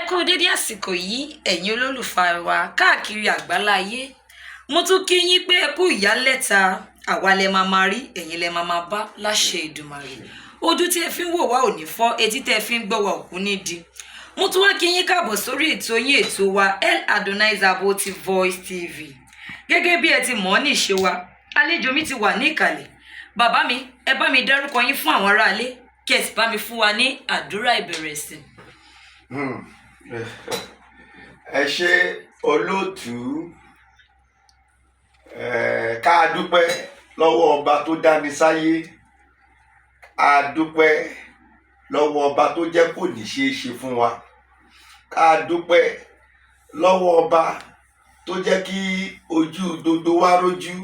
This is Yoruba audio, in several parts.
kú dédé àsìkò yìí ẹ̀yin olólùfẹ́ wa káàkiri àgbáláyé mo tún kí yín pé ẹ kú ìyálẹ̀ta àwa lẹ máa rí ẹ̀yin lẹ máa bá láṣẹ Èdùmàrè ojú tí ẹ fi ń wò wá ò ní fọ́ etí tẹ́ fi ń gbọ́ wá ò kú ní di mo tún wá kí yín káàbọ̀ sórí ètò yín ètò wa El Adonai Zaboti Voice TV gẹ́gẹ́ bí ẹ ti mọ̀ ní ìṣe wa àlejò mi ti wà ní ìkàlẹ̀ bàbá mi ẹ bá mi dárúkọ yín fún àwọn aráalé kí ẹ sì bá mi fún wa ní àdúrà ìbẹ̀rẹ̀ sí. ẹ ṣé olóòtú ká dúpẹ́ lọ́wọ́ ọba tó dáni sáyé a dúpẹ́ lọ́wọ́ ọba tó jẹ́ kó ní ṣeé ṣe fún wa ká dúpẹ́ lọ́wọ́ ọba tó jẹ́ kí ojú dodo wa rójú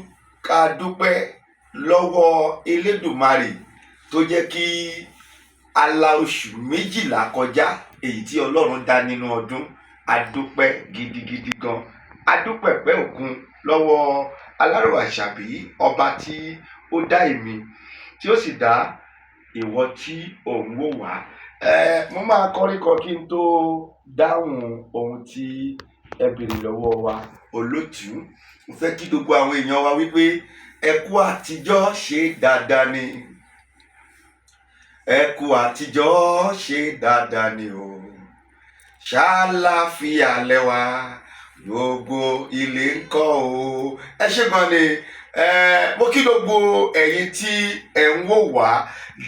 ká dúpẹ́ lọ́wọ́ Elédùmarè tó jẹ́ kí a la oṣù 12 kọjá èyí tí Ọlọ́run dá nínú ọdún a dúpẹ́ gidigidi gan a dúpẹ́ pẹ́ òkun lọ́wọ́ Alárò Àṣàbí ọba tí ó dá èmi tí ó sì dá ìwọ tí òun wò wá. Mo máa kọrin kan kí n tó dáhùn ohun tí ẹ béèrè lọ́wọ́ wa olóòtú. Mo fẹ́ kí gbogbo àwọn èèyàn wa wípé ẹ kú àtijọ́ ṣe dáadáa ni ẹ kú àtijọ́ ṣe dáadáa ni o ṣàlàáfíà lẹ́wà gbogbo ilé ńkọ́ o. Ẹ ṣé gan ni mo kí gbogbo ẹ̀yin tí ẹ ń wò wá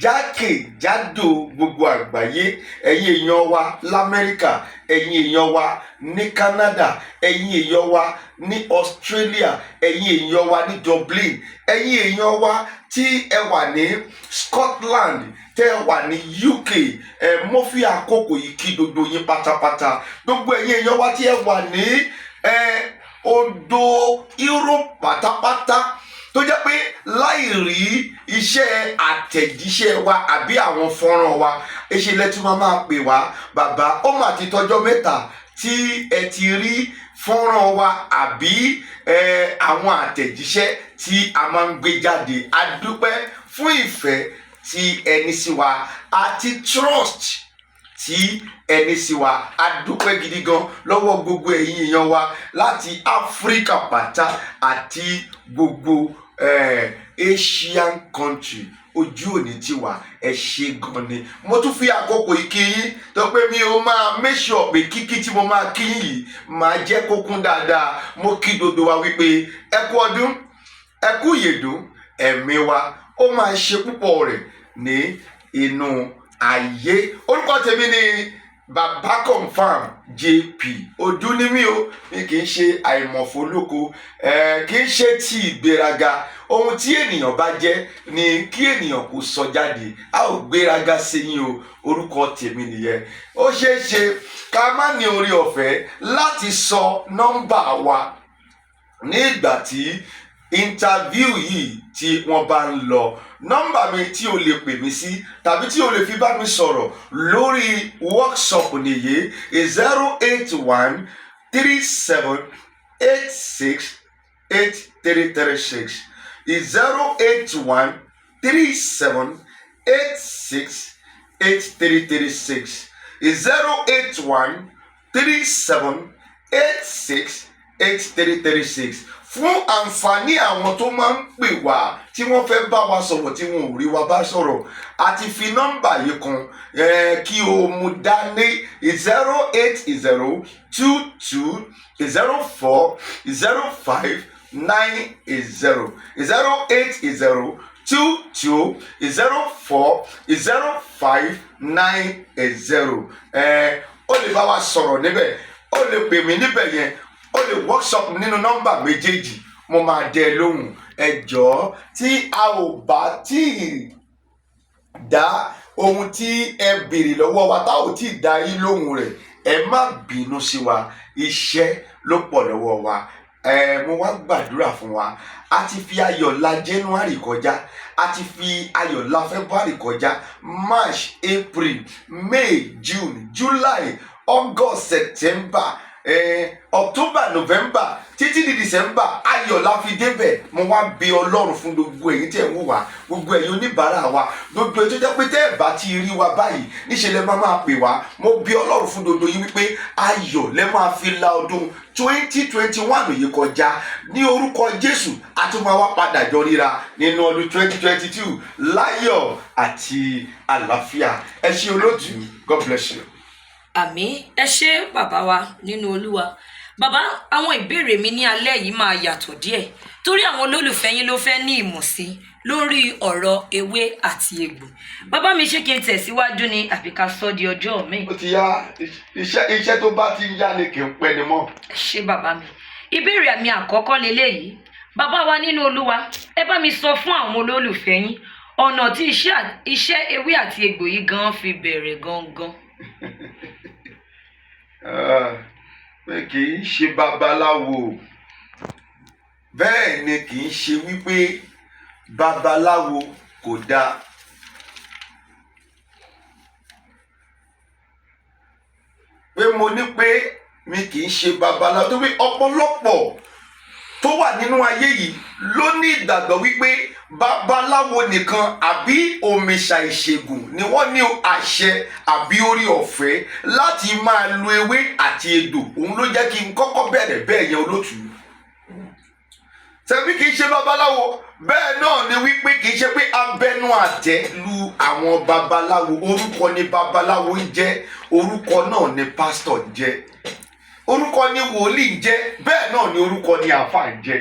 jákèjádò gbogbo àgbáyé ẹ̀yin èèyàn wa l'Amẹ́ríkà ẹ̀yin èèyàn wa ní Canada ẹ̀yin èèyàn wa ní Australia ẹ̀yin èèyàn wa ní Dublin ẹ̀yin èèyàn wa tí ẹ wà ní Scotland tẹ́ ẹ wà ní UK mo fi àkókò yìí kí gbogbo yín pátápátá gbogbo ẹ̀yin èèyàn wa tí ẹ wà ní odò Europe pátápátá tó jẹ́ pé láì rí iṣẹ́ àtẹ̀jíṣẹ́ wa àbí àwọn fọ́nrán wa èṣe lẹ́tí máa pè wá bàbá ó mà ti tọ́jọ́ mẹ́ta tí ẹ ti rí fọ́nrán wa àbí àwọn àtẹ̀jíṣẹ́ tí a máa ń gbé jáde a dúpẹ́ fún ìfẹ́ tí ẹni sí wa àti trust tí ẹni sí wa a dúpẹ́ gidi gan lọ́wọ́ gbogbo ẹ̀yin èèyàn wa láti Áfíríkà pátá àti gbogbo Asian country ojú òní tiwa ẹ ṣé gan ni. Mo tún fi àkókò ìkí yín tó pé mi ò máa make sure pé kíkí tí mo máa kí yìí máa jẹ́ kó kún dáadáa. Mo kí gbogbo wa wípé ẹ kú ọdún ẹ kú ìyèdún ẹ̀mí wa ó máa ṣe púpọ̀ rẹ̀ ní inú ayé. Orúkọ tèmi ni Baba Confirm JP ojú ni mí o mi kì í ṣe àìmọ̀fólóko kì í ṣe ti ìgbéraga ohun tí ènìyàn bá jẹ́ ni kí ènìyàn kó sọ jáde a ò gbéraga sẹ́yìn o orúkọ tèmi nìyẹn. Ó ṣeé ṣe ká má ní orí ọ̀fẹ́ láti sọ nọ́mbà wa ní ìgbà tí interview yìí tí wọ́n bá ń lọ. Nọ́mbà mi tí o lè pè mí sí tàbí tí o lè fi bá mi sọ̀rọ̀ lórí workshop nìyí 08137868336 08137868336 08137868336 fún àǹfààní àwọn tó máa ń pè wá tí wọ́n fẹ́ bá wa sọ̀rọ̀ tí wọn ò rí wa bá sọ̀rọ̀ àti fi nọ́mbà yìí kan kí o mú dání 08022040590 ó lè bá wa sọ̀rọ̀ níbẹ̀ ó lè pè mí níbẹ̀ yẹn ó lè workshop nínú nọ́mbà méjèèjì mo máa dẹ lóhùn. Ẹ jọ̀ọ́ tí a ò bá tí ì dá ohun tí ẹ béèrè lọ́wọ́ wa tá ò tí ì dá yín lóhùn rẹ̀ ẹ má bínú sí wa iṣẹ́ ló pọ̀ lọ́wọ́ wa. Mo wá gbàdúrà fún wa a ti fi ayọ̀ la January kọjá a ti fi ayọ̀ la February kọjá March, April, May, June, July, August, September October, November títí di December ayọ̀ la fi débẹ̀. Mo wá bí Ọlọ́run fún gbogbo ẹ̀yin tẹ́ ń wò wá, gbogbo ẹ̀yin oníbàárà wa, gbogbo ètò jẹ́ pé tẹ́ ẹ̀ bá ti rí wa báyìí níṣẹ́ lẹ́ máa pè wá. Mo bí Ọlọ́run fún gbogbo yín wípé ayọ̀ lẹ́ máa fi la ọdún 2021 yìí kọjá ní orúkọ Jésù. A tún máa wá padà jọ ríra nínú ọdún 2022 láyọ̀ àti àlàáfíà. Ẹ ṣé olóòtú, God bless you. Àmín. Ẹ ṣé bàbá wa nínú Olúwa. Bàbá, àwọn ìbéèrè mi ní alẹ́ yìí máa yàtọ̀ díẹ̀ torí àwọn olólùfẹ́ yín ló fẹ́ ní ìmọ̀ sí lórí ọ̀rọ̀ ewé àti egbò. Bàbá mi, ṣé kí n tẹ̀síwájú ni àbí ká sọ di ọjọ́ mi? Ó ti yá, iṣẹ́ tó bá ti ń yá ni kì í pẹ́ ni mọ́. Ẹ ṣé bàbá mi. Ìbéèrè mi àkọ́kọ́ leléyìí. Bàbá wa nínú Olúwa, ẹ bá mi sọ fún àwọn olólùfẹ́ yín ọ̀nà tí iṣẹ́ ewé àti egbò yìí gan fi bẹ̀rẹ̀ gangan. Pé kì í ṣe babaláwo, bẹ́ẹ̀ ni kì í ṣe wípé babaláwo kò dáa. Pé mo ní pé mi kì í ṣe babaláwo tó pé ọ̀pọ̀lọpọ̀ tó wà nínú ayé yìí ló ní ìgbàgbọ́ wípé babaláwo nìkan àbí òmìṣà ìṣègùn ni wọ́n ní àṣẹ àbí orí ọ̀fẹ́ láti máa lo ewé àti egbò. Òun ló jẹ́ kí n kọ́kọ́ bẹ̀rẹ̀ bẹ́ẹ̀ yẹn olóòtú. Ṣebí kì í ṣe babaláwo, bẹ́ẹ̀ náà ni wípé kì í ṣe pé abẹnú àtẹ́ lu àwọn babaláwo. Orúkọ ni babaláwo ń jẹ́, orúkọ náà ni pásítọ̀ ń jẹ́, orúkọ ni wòlíì ń jẹ́, bẹ́ẹ̀ náà ni orúkọ ni àáfàá ń jẹ́.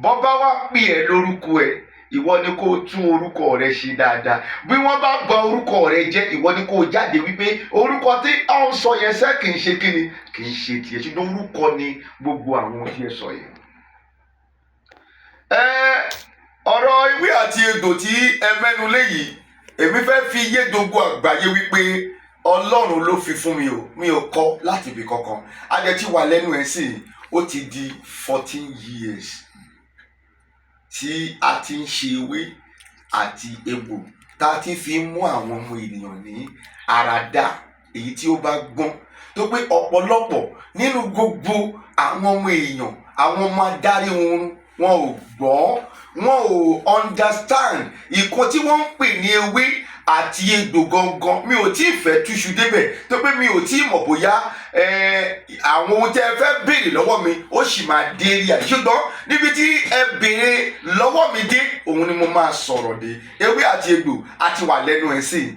Bọ́bá wá pè ẹ́ lórúkọ ẹ̀, ìwọ ni kó tún orúkọ rẹ ṣe dáadáa. Bí wọ́n bá gba orúkọ rẹ jẹ́, ìwọ ni kó jáde wípé orúkọ tí a ń sọ yẹn sẹ́ kì í ṣe kíni, kì í ṣe tiẹ̀, ṣùgbọ́n orúkọ ni gbogbo àwọn tí ẹ sọ yẹn. Ọ̀rọ̀ ewé àti egbò tí ẹ mẹ́nu lé yìí, èmi fẹ́ fi yé gbogbo àgbáyé wípé Ọlọ́run ló fi fún mi o, mi ò kọ́ láti ibi kankan. Adé tí wà lẹ́nu ẹ̀ sí, ó ti di 14 years tí a ti ń ṣe ewé àti egbò tá a ti fi mú àwọn ọmọ ènìyàn ní àràdá èyí tí ó bá gbọ́n. Tó pé ọ̀pọ̀lọpọ̀ nínú gbogbo àwọn ọmọ èèyàn, àwọn ọmọ adarí wọn ò gbọ́, wọn ò understand ìkan tí wọ́n ń pè ní ewé àti egbò gangan. Mi ò tí ì fẹ́ túṣu débẹ̀ tó pé mi ò tí ì mọ̀ bóyá àwọn ohun tí ẹ fẹ́ béèrè lọ́wọ́ mi ó sì máa dé rí àyè. Ṣùgbọ́n níbi tí ẹ béèrè lọ́wọ́ mi dé, òun ni mo máa sọ̀rọ̀ dé. Ewé àti egbò a ti wà lẹ́nu ẹ̀ sí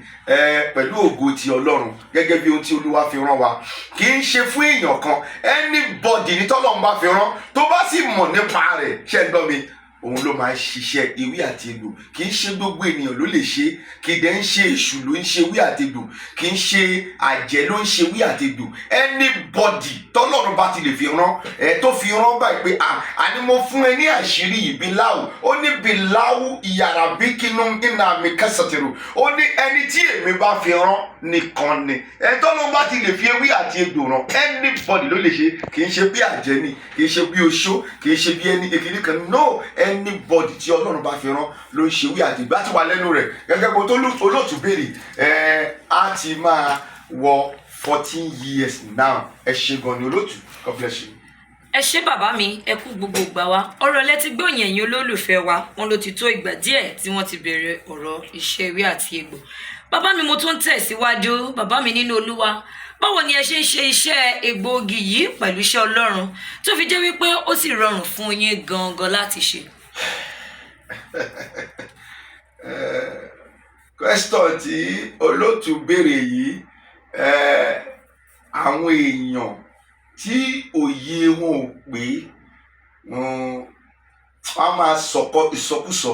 pẹ̀lú ògo ti Ọlọ́run gẹ́gẹ́ bí ohun tí Olúwa fi rán wa. Kì í ṣe fún èèyàn kan, anybody ní tọ́lọ́run bá fi rán tó bá sì mọ̀ nípa rẹ̀, ṣé ẹ gbọ́ mi, òun ló máa ń ṣiṣẹ́ ewé àti egbò. Kì í ṣe gbogbo ènìyàn ló lè ṣe, kì í dẹ̀ ń ṣe èṣù ló ń ṣe ewé àti egbò, kì í ṣe àjẹ́ ló ń ṣe ewé àti egbò. Anybody tọ́lọ́run bá ti lè fi rán tó fi rán báyìí pé àní mo fún ẹ ní àṣírí yìí Bíláù, ó ní Bíláù ìyàrá bí kínú iná mi kẹsàtìrò, ó ní ẹni tí èmi bá fi rán nìkan ni. Tọ́lọ́run bá ti lè fi ewé àti egbò rán, anybody ló lè ṣe. Kì í ṣe bí àjẹ́ ni, kì í ṣe bí oṣó, kì í ṣe bí ẹni kékeré kan. No, anybody tí Ọlọ́run bá fi rán ló ń ṣe ewé àti egbò. Á ti wà lẹ́nu rẹ̀ gẹ́gẹ́ bó tó olóòtú béèrè. Á ti máa wọ 14 years now. Ẹ ṣé gan ni olóòtú, God bless you. Ẹ ṣé bàbá mi, ẹ kú gbogbo ìgbà wa. Ọ̀rọ̀ lẹ́tí gbòyìn ẹ̀yin olólùfẹ́ wa, wọn ló ti tó ìgbà díẹ̀ tí wọ́n ti bẹ̀rẹ̀ ọ̀rọ̀ iṣẹ́ ewé àti egbò. Bàbá mi, mo tún tẹ̀síwájú. Bàbá mi nínú Olúwa, báwo ni ẹ ṣe ń ṣe iṣẹ́ egbòogi yìí pẹ̀lú iṣẹ́ Ọlọ́run tó fi jẹ́ wípé ó sì rọrùn fún yín gangan láti ṣe? Question tí olóòtú béèrè yìí, àwọn èèyàn tí òye wọn ò pé wọ́n máa sọ̀kọ ìsọkúsọ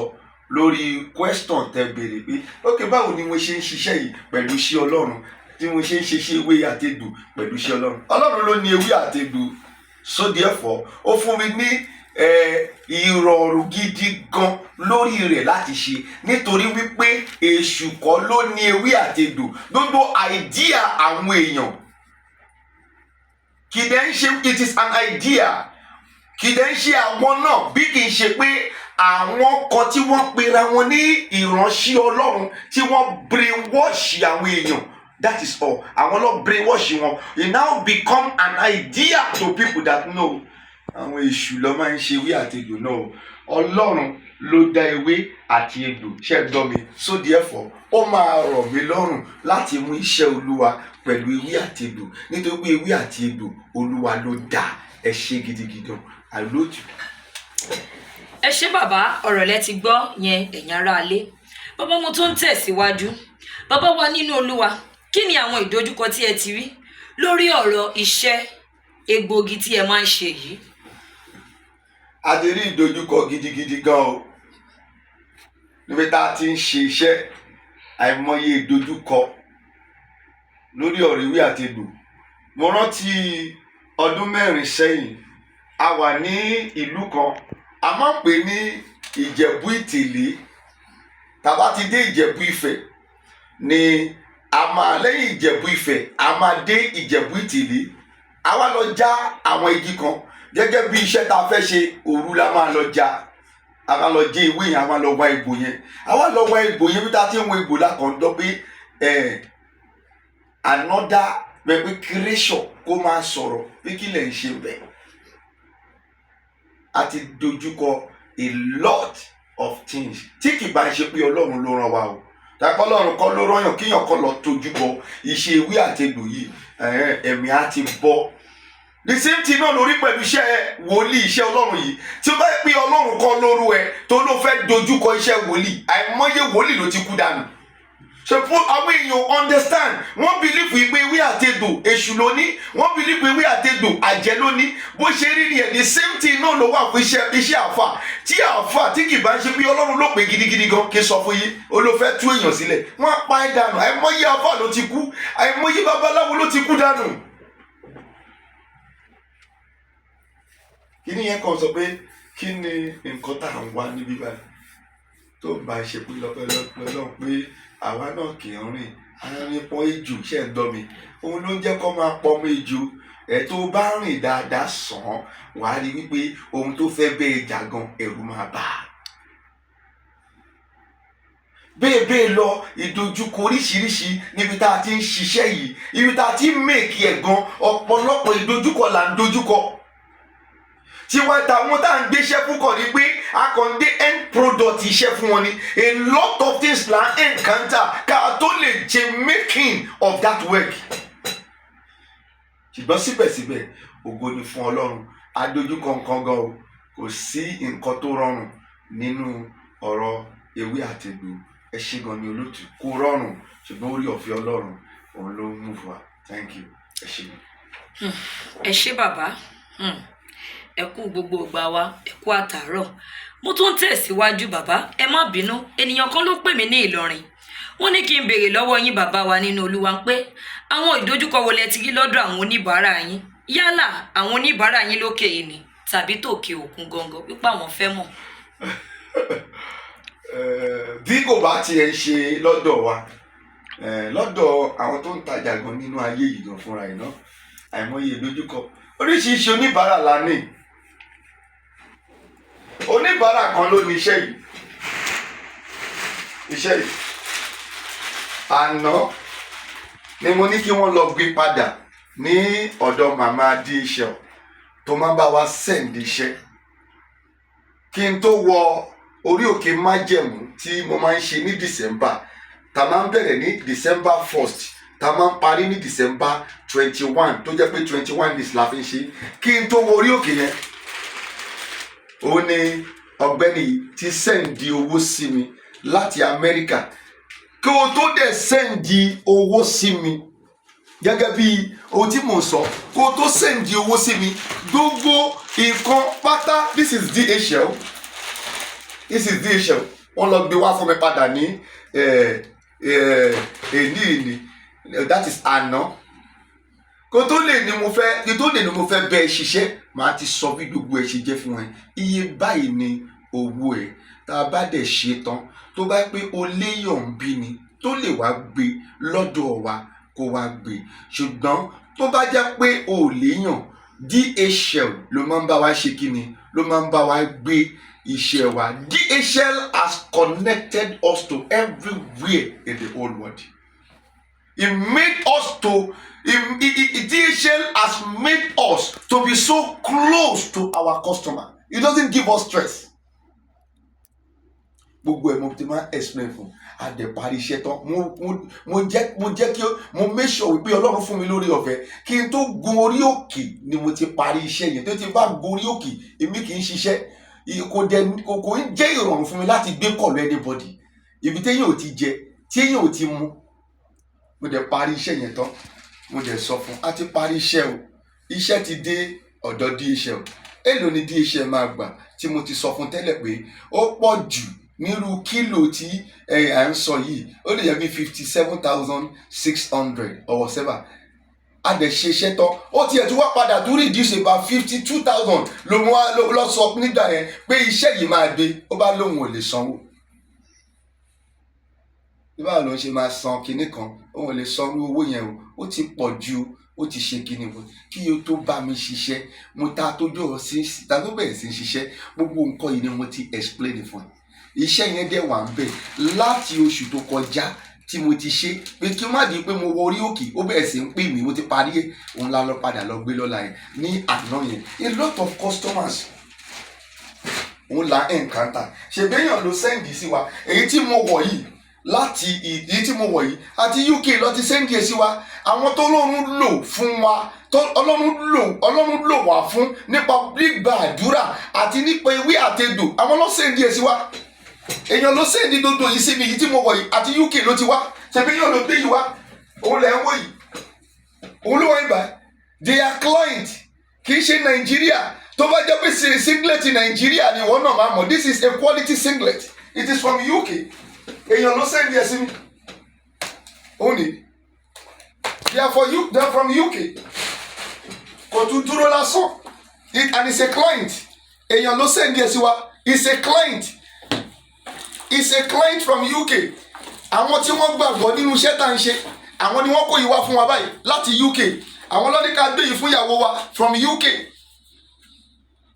lórí question tẹ́ béèrè pé ok, báwo ni mo ṣe ń ṣiṣẹ́ yìí pẹ̀lú iṣẹ́ Ọlọ́run, tí mo ṣe ń ṣiṣẹ́ ewé àti egbò pẹ̀lú iṣẹ́ Ọlọ́run. Ọlọ́run ló ní ewé àti egbò, so therefore ó fún mi ní ìrọ̀rùn gidi gan lórí rẹ̀ láti ṣe, nítorí wípé èṣù kọ́ ló ní ewé àti egbò. Gbogbo idea àwọn èèyàn kì í dẹ̀ ń ṣe, it is an idea, kì í dẹ̀ ń ṣe àwọn náà bí kì í ṣe pé àwọn kan tí wọ́n pera wọn ní ìránṣẹ́ Ọlọ́run tí wọ́n brainwash àwọn èèyàn That is all. Àwọn lọ brainwash wọn. It now become an idea to people that no, àwọn èṣù ló máa ń ṣe ewé àti egbò náà. Ọlọ́run ló dá ewé àti egbò. Ṣé gbọ́ mi? So therefore, ó máa rọ̀ mí lọ́rùn láti mú iṣẹ́ Olúwa pẹ̀lú ewé àti egbò. Nítorí pé ewé àti egbò Olúwa ló dá. Ẹ ṣé gidigidi. I love you. Ẹ ṣé bàbá, ọ̀rọ̀ lẹ ti gbọ́ yẹn ẹ̀yin ará ilé. Bàbá mo tún tẹ̀síwájú. Bàbá wa nínú Olúwa, kí ni àwọn ìdojúkọ tí ẹ ti rí lórí ọ̀rọ̀ iṣẹ́ egbògi tí ẹ máa ń ṣe yìí? A ti rí ìdojúkọ gidigidi gan o. Níbi tá a ti ń ṣe iṣẹ́, àìmọye ìdojúkọ lórí ọ̀rọ̀ ewé àti egbò. Mo rántí ọdún 4 sẹ́yìn, a wà ní ìlú kan, a máa ń pè ní Ìjẹ̀bú Ìtìlí. Tá bá ti dé Ìjẹ̀bú Ifẹ̀ ni a máa lẹ́yìn Ìjẹ̀bú Ifẹ̀, a máa dé Ìjẹ̀bú Ìtìlí. A wá lọ já àwọn igi kan gẹ́gẹ́ bí iṣẹ́ tá a fẹ́ ṣe, òru la máa lọ já. A máa lọ jẹ ewé yẹn, a máa lọ wá egbò yẹn. A wá lọ wá egbò yẹn bí tá a ti ń wá egbò lákàn dọ́ pé another pé creation kó máa sọ̀rọ̀ pé kí lẹ̀ ń ṣe bẹ́ẹ̀. A ti dojúkọ a lot of things tí kì bá ń ṣe pé Ọlọ́run ló rán wa o. Tàbí Ọlọ́run kọ́ ló rán yàn kíyàn kọ́ lọ tojúbọ iṣẹ́ ewé àti egbò yìí, ẹ̀mí á ti bọ́. The same thing náà lórí pẹ̀lú iṣẹ́ wòlíì, iṣẹ́ Ọlọ́run yìí. Tí ó bá yẹ pé Ọlọ́run kọ́ lóru ẹ tó ló fẹ́ dojúkọ iṣẹ́ wòlíì, àìmọye wòlíì ló ti kú dànù. So fún àwọn èèyàn understand, wọ́n believe wípé ewé àti egbò èṣù ló ní, wọ́n believe pé ewé àti egbò àjẹ́ ló ní. Bó ṣe rí nìyẹn, the same thing náà ló wà fún iṣẹ́ àfà. Tí àfà tí kì bá ń ṣe pé Ọlọ́run ló pè gidigidi gan, kí sọ fún yín, ó ló fẹ́ tú èèyàn sílẹ̀. Wọ́n á pa ẹ́ dànù. Àìmọye àfà ló ti kú, àìmọye babaláwo ló ti kú dànù. Kí ni yẹn kan sọ pé kí ni nǹkan tá à ń wá níbí báyìí tó bá ṣe pé lọ́pọ̀lọpọ̀ pé àwa náà kì í rìn arìn pọ́n ejò ṣe ń dọ́ mi, òun ló ń jẹ́ kó máa pọ́ mọ́ ejò. Tó bá rìn dáadáa sàn án, wàá rí wípé ohun tó fẹ́ bẹ́ẹ̀ jà gan ẹ̀rù máa bà á. Bẹ́ẹ̀ lọ ìdojúkọ oríṣiríṣi níbi tá a ti ń ṣiṣẹ́ yìí, ibi tá a ti ń mèkì ẹ̀ gan, ọ̀pọ̀lọpọ̀ ìdojúkọ là ń dojúkọ. Tí wọ́n ta àwọn tá à ń gbéṣẹ́ fún kàn ní pé a kàn ń dé end product iṣẹ́ fún wọn ni. A lot of things là ń encounter ká tó lè ṣe making of that work. Ṣùgbọ́n síbẹ̀síbẹ̀ ògo ni fún Ọlọ́run. Adojúkọ nǹkan gan o, kò sí nǹkan tó rọrùn nínú ọ̀rọ̀ ewé àti egbò. Ẹ ṣé gan ni olóòtú, kò rọrùn ṣùgbọ́n orí ọ̀fẹ́ Ọlọ́run òun ló mú fún wa. Thank you. Ẹ ṣé. Ẹ ṣé bàbá. Ẹ kú gbogbo ìgbà wa, ẹ kú àtàárọ̀. Mo tún tẹ̀síwájú bàbá, ẹ má bínú. Ènìyàn kan ló pè mí ní Ìlọrin. Wọ́n ní kí n béèrè lọ́wọ́ yín bàbá wa nínú Olúwa pé àwọn ìdojúkọ wo lẹ ti rí lọ́dọ̀ àwọn oníbàárà yín? Yálà àwọn oníbàárà yín lókè yìí ni tàbí tòkè òkun gangan, wípé àwọn fẹ́ mọ̀. Bí kò bá tiẹ̀ ṣe lọ́dọ̀ wa, lọ́dọ̀ àwọn tó ń tajà gan nínú ayé yìí gan fúnra ẹ̀ náà, àìmọye ìdojúkọ. Oríṣiríṣi oníbàárà la ní. Oníbàárà kan ló ní iṣẹ́ yìí. Àná ni mo ní kí wọ́n lọ gbé padà ní ọ̀dọ̀ màmá DHL tó máa bá wa send iṣẹ́. Kí n tó wọ orí òkè májẹ̀mú tí mo máa ń ṣe ní December, tá máa ń bẹ̀rẹ̀ ní December 1st, tá máa ń parí ní December 21, tó jẹ́ pé 21 days la fi ń ṣe. Kí n tó wọ orí òkè yẹn, ó ní ọ̀gbẹ́ni ti sẹ́ǹdì owó sí mi láti Amẹ́ríkà. Kí o tó dẹ̀ sẹ́ǹdì owó sí mi gẹ́gẹ́ bí ohun tí mò ń sọ, kí o tó sẹ́ǹdì owó sí mi, gbogbo nǹkan pátá, this is DHL, wọ́n lọ gbé wá fún mi padà ní èní, that is àná. Kó tó lè ní mo fẹ́ bẹ́ẹ̀ ṣiṣẹ́, màá ti sọ bí gbogbo ẹ̀ ṣe jẹ́ fún ẹ. Iye báyìí ni owó ẹ̀. Tá a bá dẹ̀ ṣe tán, tó bá pé o léyàn bí ni tó lè wá gbé lọ́dọ̀ wa kó wá gbé. Ṣùgbọ́n tó bá jẹ́ pé o léyàn, DHL ló máa ń bá wa ṣe kíni, ló máa ń bá wa gbé iṣẹ́ wa. DHL has connected us to everywhere in the whole world. DHL has made us to be so close to our customer. It doesn't give us stress. Gbogbo ẹ̀ mo ti máa explain fún àdẹ̀parí iṣẹ́ tán mo jẹ́ kí mo make sure wípé Ọlọ́run fún mi lórí ọ̀fẹ́ kí n tó gun orí òkè ni mo ti parí iṣẹ́ yẹn tó ti bá gun orí òkè èmi kì í ṣiṣẹ́ kò ń jẹ́ ìrọ̀rùn fún mi láti gbé kọ̀lù anybody ibi téèyàn ò ti jẹ tí èèyàn ò ti mu mo dẹ̀ parí iṣẹ́ yẹn tán mo dẹ̀ sọ fún a ti parí iṣẹ́ o iṣẹ́ ti dé ọ̀dọ̀ DHL èlò ni DHL máa gbà tí mo ti sọ fún tẹ́lẹ̀ pé ó pọ̀ jù nírú kílò tí à ń sọ yìí ó lè yẹ bí 57,600 or whatever a dẹ̀ ṣe iṣẹ́ tán ó tiẹ̀ tún wá padà tó reduce about 52,000 ló mú wá lọ sọ nígbà yẹn pé iṣẹ́ yìí máa gbé ó bá lóun ò lè sanwó báwo ló ń ṣe máa san kinní kan òun ò lè sanwó owó yẹn o ó ti pọ̀ ju ó ti ṣe kinní o kí o tó bá mi ṣiṣẹ́ mo ta tó bẹ̀rẹ̀ sí ṣiṣẹ́ gbogbo nǹkan yìí ni mo ti explain fún ẹ iṣẹ́ yẹn dẹ̀ wà ń bẹ̀ láti oṣù tó kọjá tí mo ti ṣe pé kí n má di pé mo wọ orí òkè ó bẹ̀rẹ̀ sí ń pè mí mo ti parí ẹ̀ òun la lọ padà lọ gbé lọ́la yẹn ní àná yẹn a lot of customers òun la encounter ṣègbéyàn ló sẹ́ǹdì sí wa èyí tí mo wọ̀ yìí láti èyí tí mo wọ̀ yìí àti UK lọ ti sẹ́ǹdì ẹ̀ sí wa àwọn tó lọ́run lò fún wa tó ọlọ́run lò wá fún nípa gbígba àdúrà àti nípa ewé àtegbò àwọn ló sẹ́ǹdì ẹ̀ sí wa èèyàn ló sẹ́ǹdì dodo yìí sí mi yìí tí mo wọ̀ yìí àti UK ló ti wá ṣègbéyàn ló gbé yìí wá òun lẹ̀ ń wọ̀ yìí òun ló wọ̀ yìí bá they are client kì í ṣe Nàìjíríà tó bá jẹ́ pé singlet Nàìjíríà ni wọ́n náà máa mọ̀ this is a quality singlet it is from UK èèyàn ló sẹ́ǹdì ẹ̀ sí mi òun ni they are from UK kò tún dúró lásán and it's a client èèyàn ló sẹ́ǹdì ẹ̀ sí wa it's a client from UK àwọn tí wọ́n gbàgbọ́ nínú iṣẹ́ tá à ń ṣe àwọn ni wọ́n kó yìí wá fún wa báyìí láti UK àwọn ló ní ká gbé yìí fún ìyàwó wa from UK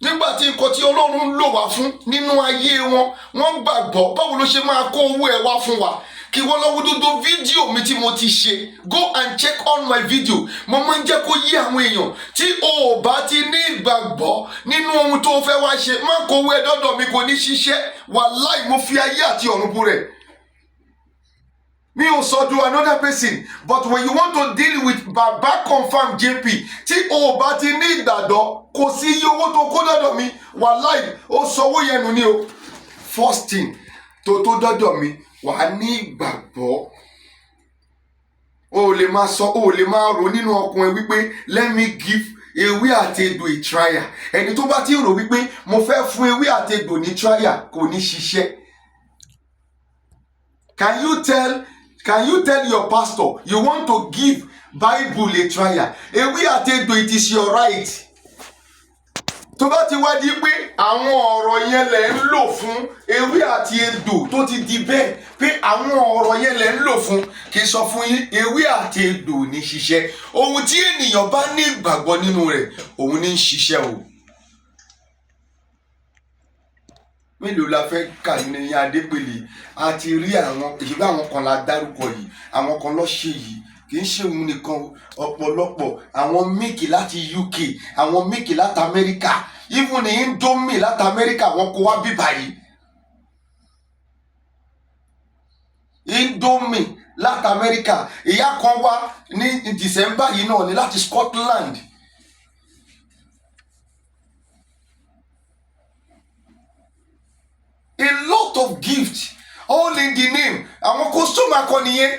nígbà tí nǹkan tí Ọlọ́run lò wá fún nínú ayé wọn wọ́n gbàgbọ́ báwo ló ṣe máa kó owó ẹ̀ wá fún wa kí wọ́n lọ́wọ́ dúdú fídíò mi tí mo ti ṣe go and check on my video mo máa ń jẹ́ kó yé àwọn èèyàn tí o ò bá ti ní ìgbàgbọ́ nínú ohun tó fẹ́ wá ṣe má kó owó ẹ̀ dọ́dọ̀ mi kò ní ṣiṣẹ́ wàláì mo fi ayé àti ọ̀run bú rẹ̀ mi ò sọ do another person but when you want to deal with Baba Confirm JP tí o ò bá ti ní ìgbàgbọ́ kò sí iye owó tó kó dọ́dọ̀ mi wàláì ó sọ owó yẹn nù ní o first thing tó dọ́dọ̀ mi wà á ní ìgbàgbọ́ o lè máa rò nínú ọkùnrin wípé let me give ewé àtegbò a trial ẹni tó bá ti rò wípé mo fẹ́ fún ewé àtegbò ní trial kò ní ṣiṣẹ́. Can you tell your pastor you want to give Bible a trial ewé àtegbò it is your right tó bá ti wá di pé àwọn ọ̀rọ̀ yẹn lẹ̀ ń lò fún ewé àti egbò tó ti di bẹ́ẹ̀ pé àwọn ọ̀rọ̀ yẹn lẹ̀ ń lò fún kì í sọ fún yín ewé àti egbò ní ṣiṣẹ́ ohun tí ènìyàn bá ní ìgbàgbọ́ nínú rẹ̀ òun ní ṣiṣẹ́ o. mélòó la fẹ́ kà ní Adépèlé a ti rí àwọn ìṣèlú àwọn kan la dárúkọ yìí àwọn kan ló ṣe yìí kì í ṣe òun nìkan ọ̀pọ̀lọpọ̀ àwọn míìkì láti UK àwọn míìkì láti Amẹ́ríkà even ní Indomie láti Amẹ́ríkà wọn kó wá bíbá yìí Indomie láti Amẹ́ríkà ìyá kan wá ní December yìí náà ní láti Scotland. A lot of gifts all in the name àwọn customer kan nìyẹn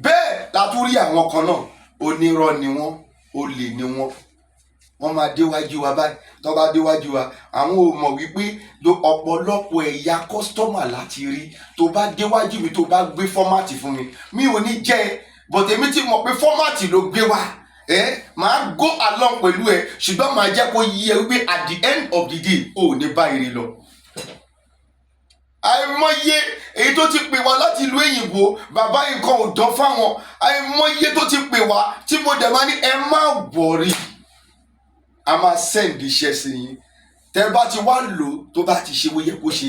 bẹ́ẹ̀ látúrí àwọn kan náà onírọ́ ni wọ́n olè ni wọ́n máa déwájú wa báyìí tó bá déwájú wa àwọn ò mọ̀ wípé ọ̀pọ̀lọpọ̀ ẹ̀yà customer láti rí tó bá déwájú mi tó bá gbé fọ́mátì fún mi ò ní jẹ́ ẹ but èmi ti mọ̀ pé fọ́mátì ló gbé wá máa go along pẹ̀lú ẹ ṣùgbọ́n máa jẹ́ kó yí ẹ wípé at the end of the day ò ní bá ire lọ. àìmọye èyí tó ti pè wá láti ìlú èyìnbó bàbá nǹkan ò dán fáwọn àìmọye tó ti pè wá tí mo dẹ̀ máa ní ẹ má wọ̀rí a máa send iṣẹ́ sí yín tẹ́ bá ti wá lò tó bá ti ṣe bó yẹ kó ṣe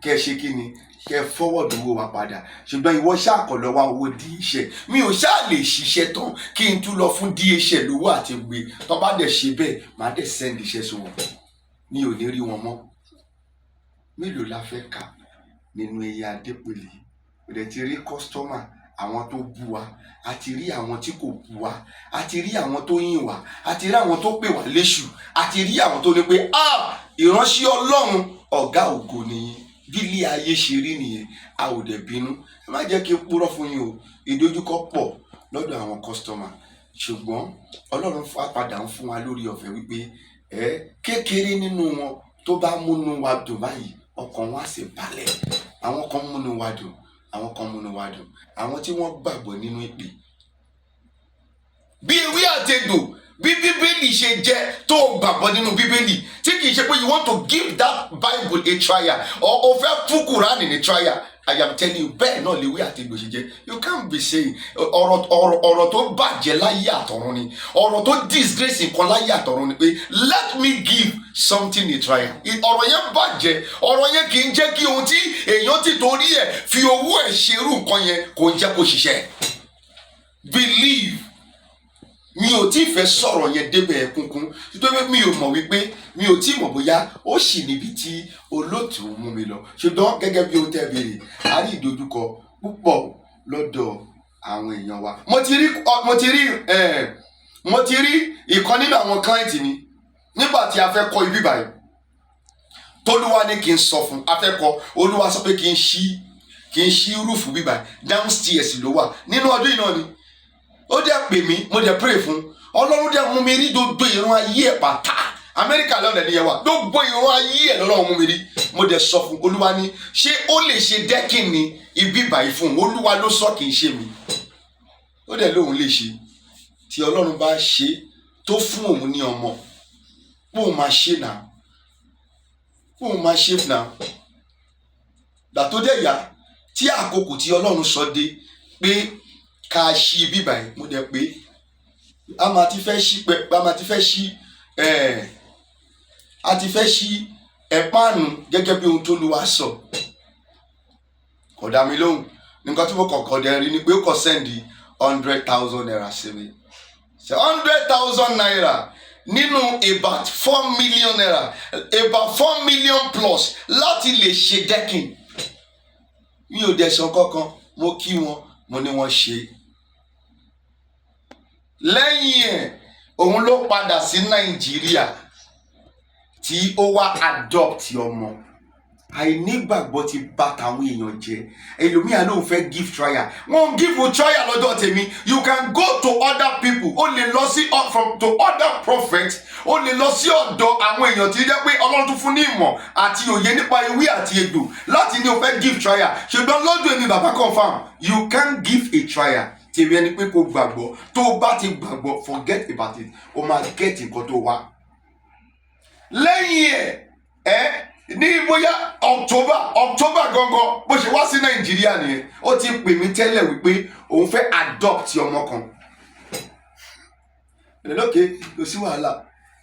kẹ́ ẹ ṣe kí ni kẹ́ forward owó wa padà ṣùgbọ́n ìwọ ṣàkọlọ wa owó DHL mi ò ṣáà lè ṣiṣẹ́ tán kí n tún lọ fún DHL lówó àti gbé tó bá dẹ̀ ṣe bẹ́ẹ̀ màá dẹ̀ send iṣẹ́ sí wọn mi ò ní rí wọn mọ́. Mélòó la fẹ́ kà nínú iye Adépèlé kò dẹ̀ ti rí kọ́sítọ́mà àwọn tó bú wa a ti rí àwọn tí kò bú wa a ti rí àwọn tó yìn wá a ti rí àwọn tó pè wá léṣù a ti rí àwọn tó ní pé ìránṣẹ́ Ọlọ́run ọ̀gá ògo nìyí bí ilé ayé ṣe rí nìyẹn a ò dẹ̀ bínú ẹ má jẹ́ kí n purọ́ fún yín o ìdojúkọ pọ̀ lọ́dọ̀ àwọn kọ́sítọ́mà ṣùgbọ́n Ọlọ́run padà ń fún wa lórí ọ̀fẹ́ wípé kékeré nínú wọn tó bá múnú wa dùn báyìí ọkàn wa sì balẹ̀ àwọn kan múnú wa dùn àwọn kan múnú wa dùn àwọn tí wọ́n gbàgbọ́ nínú ìpè bí ewé àtegbò bí bíbélì ṣe jẹ́ tó gbàgbọ́ nínú bíbélì tí kì í ṣe pé you want to give that Bible a trial or o fẹ́ fún Quran ní trial I am telling you bẹ́ẹ̀ náà léwé àtegbò ṣe jẹ́ you can't be saying ọ̀rọ̀ tó bàjẹ́ láyé àtọ̀run ni ọ̀rọ̀ tó disgrace nǹkan láyé àtọ̀run ni pé let me give something a trial ọ̀rọ̀ yẹn bàjẹ́ ọ̀rọ̀ yẹn kì í jẹ́ kí ohun tí èèyàn ti torí ẹ̀ fi owó ẹ̀ ṣerú nǹkan yẹn kò ń jẹ́ kó ṣiṣẹ́ believe mi ò tí fẹ́ sọ̀rọ̀ yẹn débẹ̀ kúnkún nítorí mi ò mọ̀ wípé mi ò tí mọ̀ bóyá ó sì níbi tí olóòtú mú mi lọ ṣùgbọ́n gẹ́gẹ́ bí ó tẹ́ béèrè a rí ìdojúkọ púpọ̀ lọ́dọ̀ àwọn èèyàn wa mo ti rí ìkan nínú àwọn client mi nígbà tí a fẹ́ kọ́ ibi báyìí tolúwa ní kí n sọ fún a fẹ́ kọ́ olúwa sọ pé kí n ṣí rúùfù bíbáyìí downstairs ló wà nínú ọdún yìí náà ni ó dẹ̀ pè mí mo dẹ̀ pray fún Ọlọ́run dẹ̀ mú mi rí gbogbo ìran ayé ẹ̀ pátá Amẹ́ríkà lọ́dẹ̀ ní yẹn wà gbogbo ìran ayé ẹ̀ lọ́lọ́run mú mi rí mo dẹ̀ sọ fún Olúwa ní ṣé ó lè ṣe dẹ́kìn ní ibi báyìí fún Olúwa ló sọ kì í ṣe mi ó dẹ̀ lóun lè ṣe tí Ọlọ́run bá ṣe tó fún òun ní ọmọ bóun máa ṣe náà dàtó dẹ̀ yá tí àkókò tí Ọlọ́run sọ dé pé ká ṣí bíbà yìí mo dẹ̀ pé a máa ti fẹ́ ṣí ẹ̀páànù gẹ́gẹ́ bí ohun tó lu wa sọ kò dá mi lóhùn nǹkan tí mo kọ̀ọ̀kan dẹ̀ rí ni pé ó kọ̀ sẹ́ndì 100,000 naira sí mi 100,000 naira nínú about 4 million naira about 4 million plus láti lè ṣe dẹ́kìn mi ò dẹ̀ sọ kankan mo kí wọn mo ní wọ́n ṣe lẹ́yìn ẹ̀ òun ló padà sí Nàìjíríà tí ó wá adopt ọmọ àìnígbàgbọ́ ti bà tàwọn èèyàn jẹ́ ẹlòmíà ló ń fẹ́ give trial wọ́n give a trial lọ́dọ̀ tèmi you can go to other people ó lè lọ sí to other prophets ó lè lọ sí ọ̀dọ̀ àwọn èèyàn tí jẹ́ pé Ọlọ́run tún fún ní ìmọ̀ àti òye nípa ewé àti egbò láti ní o fẹ́ give trial ṣùgbọ́n lọ́dọ̀ èmi bàbá confam you can give a trial tèmi ẹni pé kò gbàgbọ́ tó o bá ti gbàgbọ́ forget about it o máa get nǹkan tó wá. lẹ́yìn ẹ̀ ní bóyá October gangan bó ṣe wá sí Nàìjíríà nìyẹn ó ti pè mí tẹ́lẹ̀ wípé òun fẹ́ adopt ọmọ kan. lókè kò sí wàhálà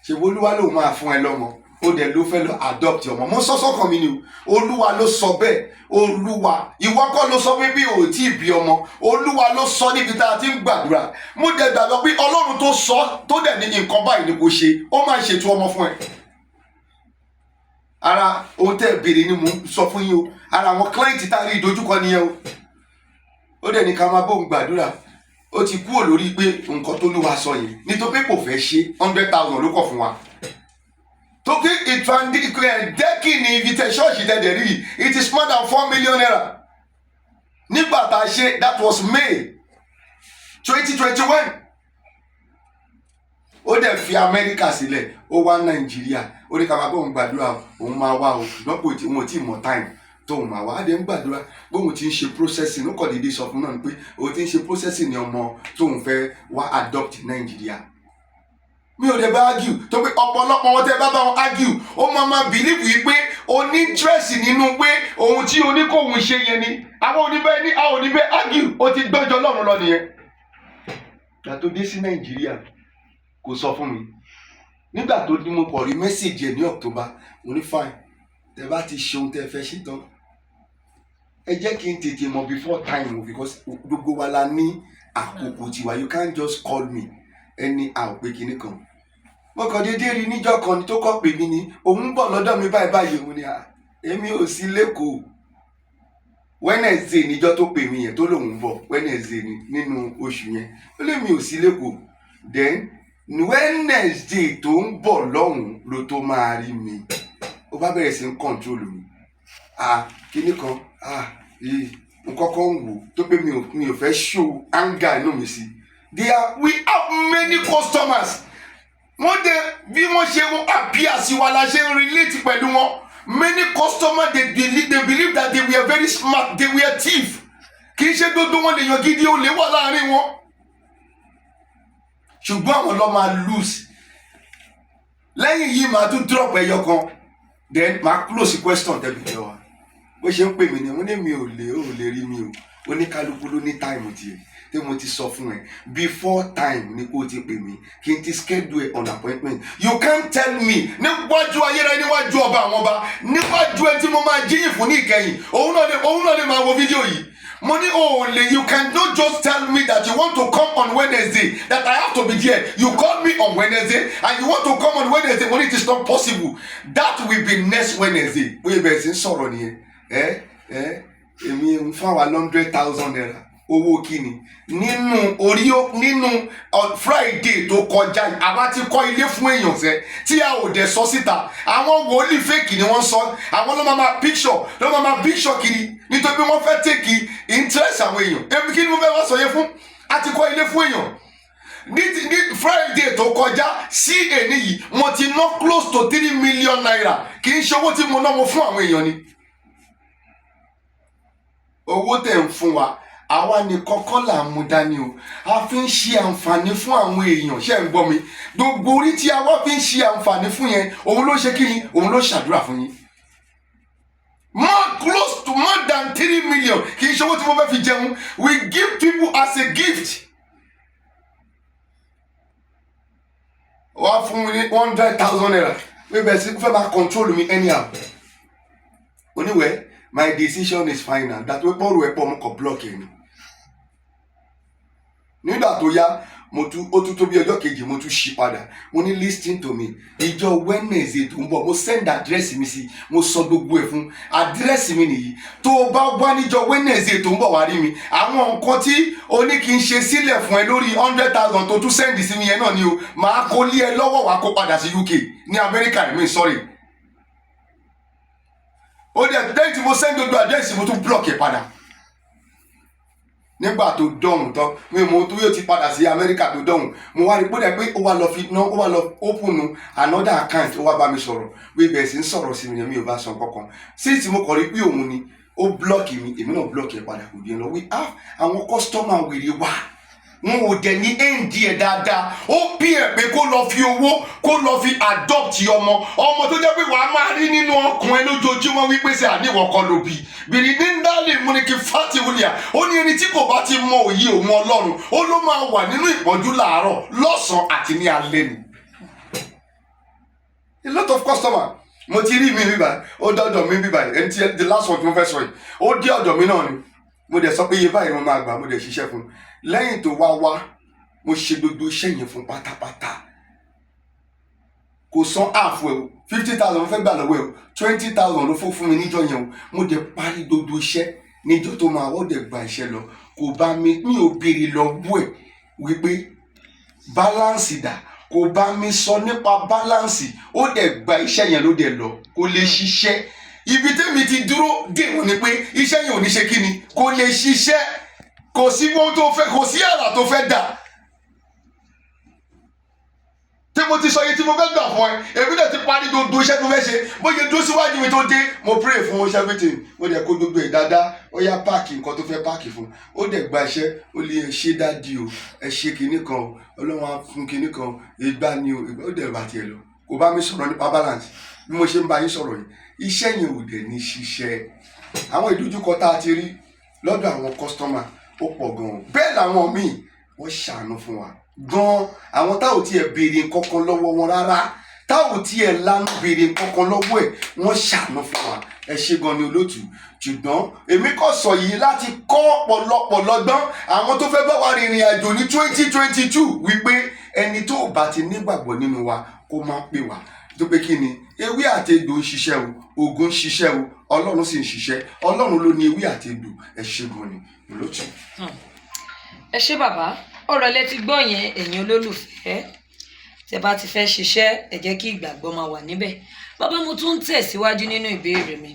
ṣèwọ Olúwa ló máa fún ẹ lọ́mọ ó dẹ̀ ló fẹ́ lọ adopt ọmọ mo sọ́sọ́ kan mi ni o Olúwa ló sọ bẹ́ẹ̀ Olúwa ìwọ kọ́ ló sọ pé bí o tí ì bí ọmọ Olúwa ló sọ níbi tá a ti ń gbàdúrà mo dẹ̀ gbàgbọ́ pé Ọlọ́run tó sọ tó dẹ̀ ní nǹkan báyìí ni kò ṣe ó máa ṣètò ọmọ fún ẹ. ara ohun tẹ́ béèrè ni mo sọ fún yín o ara àwọn client tá a rí ìdojúkọ nìyẹn o ó dẹ̀ ní ká máa bóun gbàdúrà ó ti kúrò lórí pé nǹkan tó Olúwa sọ yìí nítorí kò fẹ́ ṣe 100,000 ló kọ̀ fún wa. Tókè dẹ́kì ní ibi tẹ ṣọ́ọ̀ṣì tẹ́lẹ̀ rí it is more than 4 million naira nígbà tá a ṣe that was May 2021 ó dẹ̀ fi Amẹ́ríkà sílẹ̀ ó wá Nàìjíríà ó ní ká máa bóun gbàdúrà òun máa wá o ṣùgbọ́n kò tí wọn ò tí ì mọ̀ time tóun máa wá á dẹ̀ ń gbàdúrà bóun ti ń ṣe processing ó kọ̀ déédéé sọ fún náà pé òun ti ń ṣe processing ní ọmọ tóun fẹ́ wá adopt Nàìjíríà. Mi ò lè bá argue tó pé ọ̀pọ̀lọpọ̀ wọn tẹ́ bá wọn argue ó máa believe yìí pé o ní interest nínú pé ohun tí o ní kó òun ṣe yẹn ni àwọn oníbẹ̀ ní àwọn oníbẹ̀ argue ó ti gbọ́njọ lọ́run lọ nìyẹn. ìgbà tó dé sí Nàìjíríà kò sọ fún mi nígbà tó ní mo kọ̀ rí mẹ́sàgì ẹ̀ ní October mo ní fine tẹ́ bá ti ṣe ohun tẹ́ fẹ́ ṣe tán ẹ jẹ́ kí n tètè mọ̀ before time, because gbogbo wa la ní àkókò tiwa. You can't just call me anyhow pé kinní kan. Mo kàn déédéé rí níjọ́ kan tó kọ́ pè mí ní òun bọ̀ lọ́dọ̀ mi báyìí mo ní èmi ò sí lẹ́kọ̀ọ́. Wednesday níjọ́ tó pè mí yẹn tó lòun bọ̀ Wednesday nínú oṣù yẹn ó lé mi ò sí lẹ́kọ̀ọ́. Then Wednesday tó ń bọ̀ lọ́hùn ló tó máa rí mi, ó bá bẹ̀rẹ̀ sí ń control mi. Kinní kan n kọ́kọ́ ń wò tó pé mi ò fẹ́ show anger inú mi sí. We have many customers. Wọ́n dé bí wọ́n ṣe appear sí wa la ṣe ń relate pẹ̀lú wọn. Many customers they believe that they were very smart, they were thief. Kì í ṣe gbogbo wọn lè yan gidi ó lè wà láàrin wọn. Ṣùgbọ́n àwọn lọ máa lose. Lẹ́yìn yìí màá tún drop ẹyọ kan. Then màá close question tẹ̀lé jẹ wa. Bó ṣe ń pè mí ni wọ́n ní mi ò lè rí mi o. Oníkálukú ló ní time tiẹ̀. Tí mo ti sọ fún ẹ before time ni kó ti pè mí kí n ti schedule on appointment. You can't tell me níwájú ayérayé níwájú ọba àwọn ọba níwájú ẹ tí mo máa jíyìn fún ní ìkẹyìn òun náà lè máa wo fídíò yìí. Mo ní you cannot just tell me that you want to come on Wednesday that I have to be there. You call me on Wednesday and you want to come on Wednesday when it is not possible. That will be next Wednesday. Bóyá bẹ̀rẹ̀ sí ń sọ̀rọ̀ nìyẹn. Èmi ń fún wa 100,000 naira. Owó kíni nínú Friday tó kọjá àwa ti kọ́ ilé fún èèyàn sẹ́ tí a ò dẹ̀ sọ síta. Àwọn wòlíì fake ni wọ́n sọ, àwọn ló máa picture kiri nítorí pé wọ́n fẹ́ take interest àwọn èèyàn. Èmi kí ni mo fẹ́ wá sọ yẹn fún? A ti kọ́ ilé fún èèyàn. Ní Friday tó kọjá sí èní yìí mo ti ná close to 3 million naira. Kì í ṣe owó tí mo ná mo fún àwọn èèyàn ni. Owó tẹ̀ ń fún wa àwa ní kọ́kọ́ là ń mú dání o. A fi ń ṣe àǹfààní fún àwọn èèyàn. Ṣé ń gbọ́ mi? Gbogbo orí tí a wá fi ń ṣe àǹfààní fún yẹn òun ló ṣe kíni òun ló ṣàdúrà fún yín. Close to more than 3 million kì í ṣe owó tí mo fẹ́ fi jẹun. We give people as a gift. Wá fún mi ní 100,000 naira. Wí bẹ̀rẹ̀ sí fẹ́ máa control mi anyhow. Oníwẹ̀ my decision is final. That way bọ́ọ̀rù ẹ̀ pọ̀ mo kàn block ẹ̀ ni. Nígbà tó yá ó tún tó bí ọjọ́ kejì mo tún ṣí padà. Mo ní listen to me. Ìjọ Wednesday tó ń bọ̀ mo send address mi sí, mo sọ gbogbo ẹ̀ fún. Address mi nìyí. Tó o bá wá níjọ Wednesday tó ń bọ̀ wá rí mi. Àwọn nǹkan tí o ní kí n ṣe sílẹ̀ fún ẹ lórí 100,000 tó tún send sí mi yẹn náà ni o. Màá kó lé ẹ lọ́wọ́ wá kó padà sí UK ní America mi sorry. Ó dẹ̀ lẹ́yìn tí mo send gbogbo address mo tún block ẹ̀ padà. Nígbà tó dọ̀hùn tán mo tó yóò ti padà sí Amẹ́ríkà tó dọ̀hùn mo wá rí pé ó wá lọ open another account ó wá bá mi sọ̀rọ̀ pé bẹ̀rẹ̀ sí ń sọ̀rọ̀ sí mi ò bá sọ kankan sí tí mo kọ̀ rí pé òun ni ó block mi èmi náà block ẹ̀ padà kò bí ẹ lọ wí àwọn customer wèrè wà wọn ò dẹ̀ ní ẹ̀ǹdí ẹ̀ dáadáa ó bí ẹ̀ pé kó lọ fi owó kó lọ fi adopt ọmọ tó jẹ́ pé wàá máa rí nínú ọkùnrin lójoojúmọ́ wípé ṣe àníwọ̀ kan ló bí bìrì ní ndálè múnikí fati wúlíà ó ní ẹni tí kò bá ti mọ òye òun Ọlọ́run ó ló máa wà nínú ìpọ́njú láàárọ̀ lọ́sàn-án àti ní alẹ́ ni. A lot of customer mo ti rí mi bíbá ó dọ́dọ̀ mi bíbá ẹni tí the last one tí mo fẹ́ sọ yìí ó dé ọ̀dọ̀ mi náà ni mo dẹ̀ sọ pé iye báyìí mo máa gbà mo dẹ̀ ṣiṣẹ́ fún un lẹ́yìn tó wá mo ṣe gbogbo iṣẹ́ yẹn fún pátápátá kò san half ẹ̀ o 50,000 mo fẹ́ gbà lọ́wọ́ ẹ̀ o 20,000 ló fún mi níjọ́ yẹn o mo dẹ̀ parí gbogbo iṣẹ́ níjọ́ tó máa wọ́n dẹ̀ gba iṣẹ́ lọ kò bá mi ò béèrè lọ́wọ́ ẹ̀ wípé balance dà kò bá mi sọ nípa balance ó dẹ̀ gba iṣẹ́ yẹn ló dẹ̀ lọ kò lè ṣiṣẹ́ ibi tẹ́mi ti dúró dè wọ́n ni pé iṣẹ́ yẹn ò ní ṣe kí ni kò lè ṣiṣẹ́ kò sí ohun tó fẹ́ kò sí àrà tó fẹ́ dà tí mo ti sọ yìí tí mo fẹ́ gbà fún ẹ èmi náà ti parí gbogbo iṣẹ́ tó fẹ́ ṣe bóyá dúró síwájú mi tó dé mo pray fún oṣù everything ó dẹ̀ kó gbogbo ẹ̀ dáadáa ó yá páàkì nǹkan tó fẹ́ páàkì fún ó dẹ̀ gba iṣẹ́ ó lè ṣe dádì o ẹ ṣe kinní kan Ọlọ́run á fún kinní kan ìgbà ni o ó dẹ̀ bá tiẹ̀ lọ kò bá mi sọ̀rọ̀ nípa balance bí mo ṣe ń bá yín sọ̀rọ̀ yìí iṣẹ́ yẹn ò dẹ̀ ní ṣiṣẹ́ àwọn ìdojúkọ tá a ti rí lọ́dọ̀ àwọn customer ó pọ̀ gan-an bẹ́ẹ̀ làwọn míì wọ́n ṣàánú fún wa gan-an àwọn táwọn tiẹ̀ béèrè kankan lọ́wọ́ wọn rárá táwọn tiẹ̀ lánàá béèrè kankan lọ́wọ́ ẹ̀ wọ́n ṣàánú fún wa ẹ ṣe gan ni olóòtú. Ṣùgbọ́n èmi kò sọ yìí láti kọ́ ọ̀pọ̀lọpọ̀ lọ́gbọ́n àwọn tó fẹ́ bá wa rìnrìn àjò ní 2022 wípé ẹni tó bá ti nígbàgbọ́ nínú wa kó má pè wá. Tó pé kí ni ewé àti egbò ń ṣiṣẹ́ o, ògùn ń ṣiṣẹ́ o, Ọlọ́run sì ń ṣiṣẹ́. Ọlọ́run ló ní ewé àti egbò. Ẹ ṣe gan ni olóòtú. ẹ ṣé bàbá, ọ̀rọ̀ lẹ ti gbọ́ yẹn ẹ̀yin olólùfẹ́. Tẹ́ bá ti fẹ́ ṣiṣẹ́ ẹ jẹ́ kí ìgbàgbọ́ máa wà níbẹ̀. Bàbá, mo tún ń tẹ̀síwájú nínú ìbéèrè mi.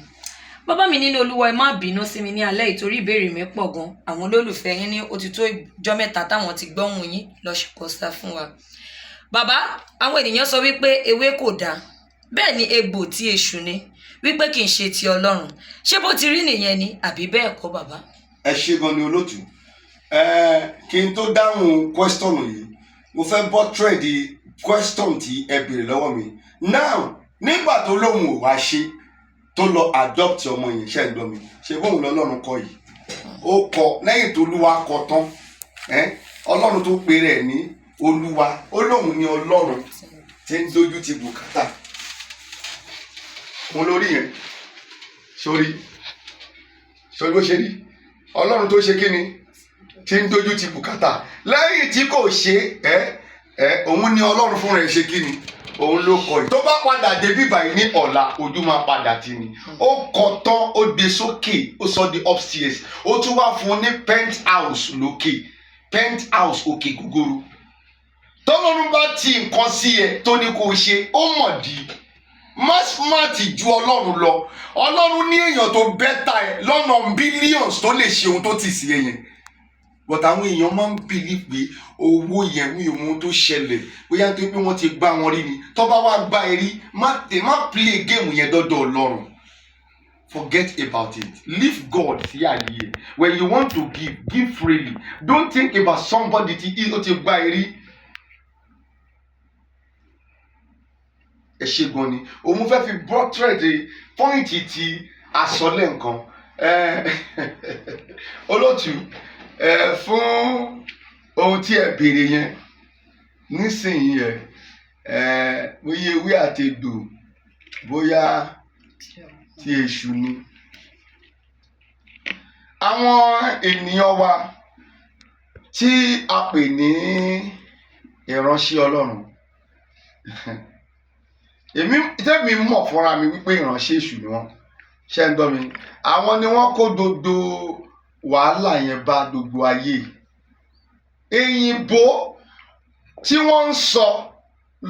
Bàbá mi nínú Olúwa, ẹ má bínú sí mi ní alẹ́ ìtorí ìbéèrè mi pọ̀ gan. Àwọn olólùfẹ́ yín ní ó ti tó ọjọ́ mẹ́ta táwọn ti gbọ́hùn yín lọ ṣe kọ́sá fún wa. Bàbá, àwọn ènìyàn sọ wípé ewé kò dáa, bẹ́ẹ̀ ni egbò tí èṣù ni, wípé kì í ṣe ti Ọlọ́run. Ṣé bó ti rí nìyẹn ni àbí bẹ́ẹ̀ kọ́ bàbá? Ẹ ṣe gan ni olóòtú. Kí n tó dáhùn question yìí, mo fẹ́ bọ́ trade question tí ẹ béèrè lọ́wọ́ mi. Now, nígbà tó lóhùn ò wá ṣe tó lọ adopt ọmọ yẹn, ṣe ń gbọ́ mi, ṣe bóun lọ́lọ́run kọ yìí. Ó kọ lẹ́yìn tó Olúwa kọ tán. Ọlọ́run tó pe rẹ̀ ní Olúwa, ó lóhùn ní Ọlọ́run tí ń dojú ti bùkátà. Mo lórí yẹn sórí bó ṣe rí. Ọlọ́run tó ṣe kí ni tí ń dojú ti bùkátà lẹ́yìn tí kò ṣe òun ni Ọlọ́run fúnra ẹ̀ ṣe kí ni òun ló kọ yìí. Tó bá padà dé bíbá yìí ní ọ̀la ojú máa padà tì ní. Ó kọ tán, ó gbé sókè, ó sọ di upstairs, ó tún wá fún un ní penthouse lókè, penthouse òkè gúgúrú. Tọ́lọ́run bá ti nǹkan sí ẹ tó ní kó ṣe, ó mọ̀ di masmati ju Ọlọ́run lọ. Ọlọ́run ní èèyàn tó bẹ́tà ẹ lọ́nà billions tó lè ṣe ohun tó ti sí ẹ yẹn. But àwọn èèyàn máa ń bìlí pé owó yẹn ní ohun tó ṣẹlẹ̀ bóyá tó pé wọ́n ti gbá wọn rí ni. Tó bá wá gbá ẹ rí, má play game yẹn dọ́dọ̀ Ọlọ́run. Forget about it. Leave God sí àyè. When you want to give freely. Don't think about somebody tí ó ti gbá ẹ rí. Ẹ ṣe gan ni. Òun fẹ́ fi portrait point ti àsọlẹ̀ nǹkan. Olóòtú, fún ohun tí ẹ béèrè yẹn nísìnyí bóyá ewé àti egbò bóyá tí èṣù ni. Àwọn ènìyàn wa tí a pè ní ìránṣẹ́ Ọlọ́run, tẹ́mi mọ̀ fúnra mi wípé ìránṣẹ́ èṣù ni wọ́n. Ṣé ń gbọ́ mi? Àwọn ni wọ́n kó gbogbo wàhálà yẹn bá gbogbo ayé. Èyìnbó tí wọ́n ń sọ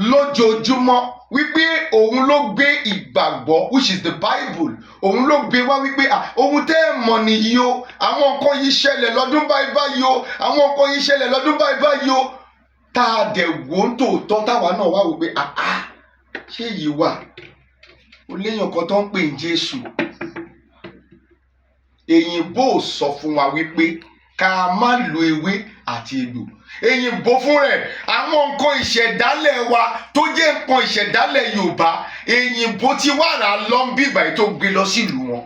lójoojúmọ́ wípé òun ló gbé ìgbàgbọ́, which is the Bible, òun ló gbé wá wípé ohun tẹ́ ẹ mọ̀ nìyí o, àwọn nǹkan yìí ṣẹlẹ̀ lọ́dún báyìí o, àwọn nǹkan yìí ṣẹlẹ̀ lọ́dún báyìí o. Tá a dẹ̀ wò ń tòótọ́ táwa náà wá wò pé ṣé yìí wà? Ó léèyàn kan tó ń pè ní Jésù. Èyìnbó sọ fún wa wípé ká má lo ewé àti egbò. Èyìnbó fún rẹ̀ àwọn nǹkan ìṣẹ̀dálẹ̀ wa tó jẹ́ nǹkan ìṣẹ̀dálẹ̀ Yorùbá, èyìnbó ti wà rà lọ ń bí ìgbà tó gbé lọ sílùú wọn.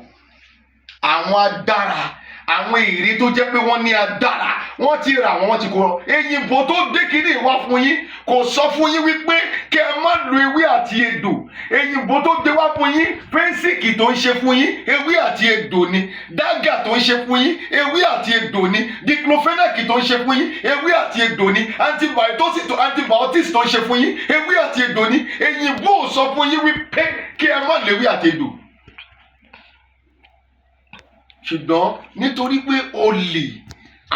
Àwọn adára, àwọn ère tó jẹ́ pé wọ́n ní adára, wọ́n ti rà wọ́n ti kó lọ. Èyìnbó tó gbé kiri wá fún yín kò sọ fún yín wípé kẹ́ ẹ má lo ewé àti egbò. Èyìnbó tó gbé wá fún yín, fẹ́ńsìkì tó ń ṣe fún yín, ewé àti egbò ni. Dágà tó ń ṣe fún yín, ewé àti egbò ni. Diclofenac tó ń ṣe fún yín, ewé àti egbò ni. Antibiotics tó ń ṣe fún yín, ewé àti egbò ni. Èyìnbó sọ fún yín wípé kí ẹ má lo ewé àti egbò. Ṣùgbọ́n nítorí pé olè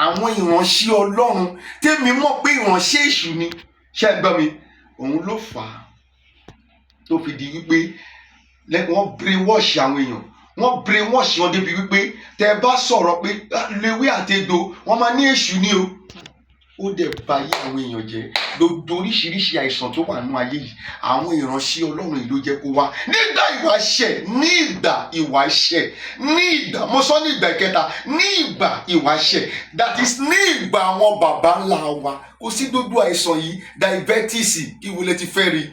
àwọn ìránṣẹ́ Ọlọ́run tẹ́mi mọ̀ pé ìránṣẹ́ èṣù ni, ṣé ẹ gbọ́ mi, òun ló fà á tó fi di wípé wọ́n brainwash àwọn èèyàn, wọ́n brainwash wọn débi wípé tẹ́ bá sọ̀rọ̀ pé léwé àti egbò wọ́n máa ní èṣù ni o. Ó dẹ̀ bà ayé àwọn èèyàn jẹ́. Gbogbo oríṣiríṣi àìsàn tó wà nínú ayé yìí, àwọn ìránṣẹ́ Ọlọ́run yìí ló jẹ́ kó wá. Nígbà ìwà ṣẹ̀, mo sọ ní ìgbà ìkẹta, ní ìgbà ìwà ṣẹ̀, that is ní ìgbà àwọn bàbá ńlá wa, kò sí gbogbo àìsàn yìí. Diabetes, ibo lẹ ti fẹ́ rí?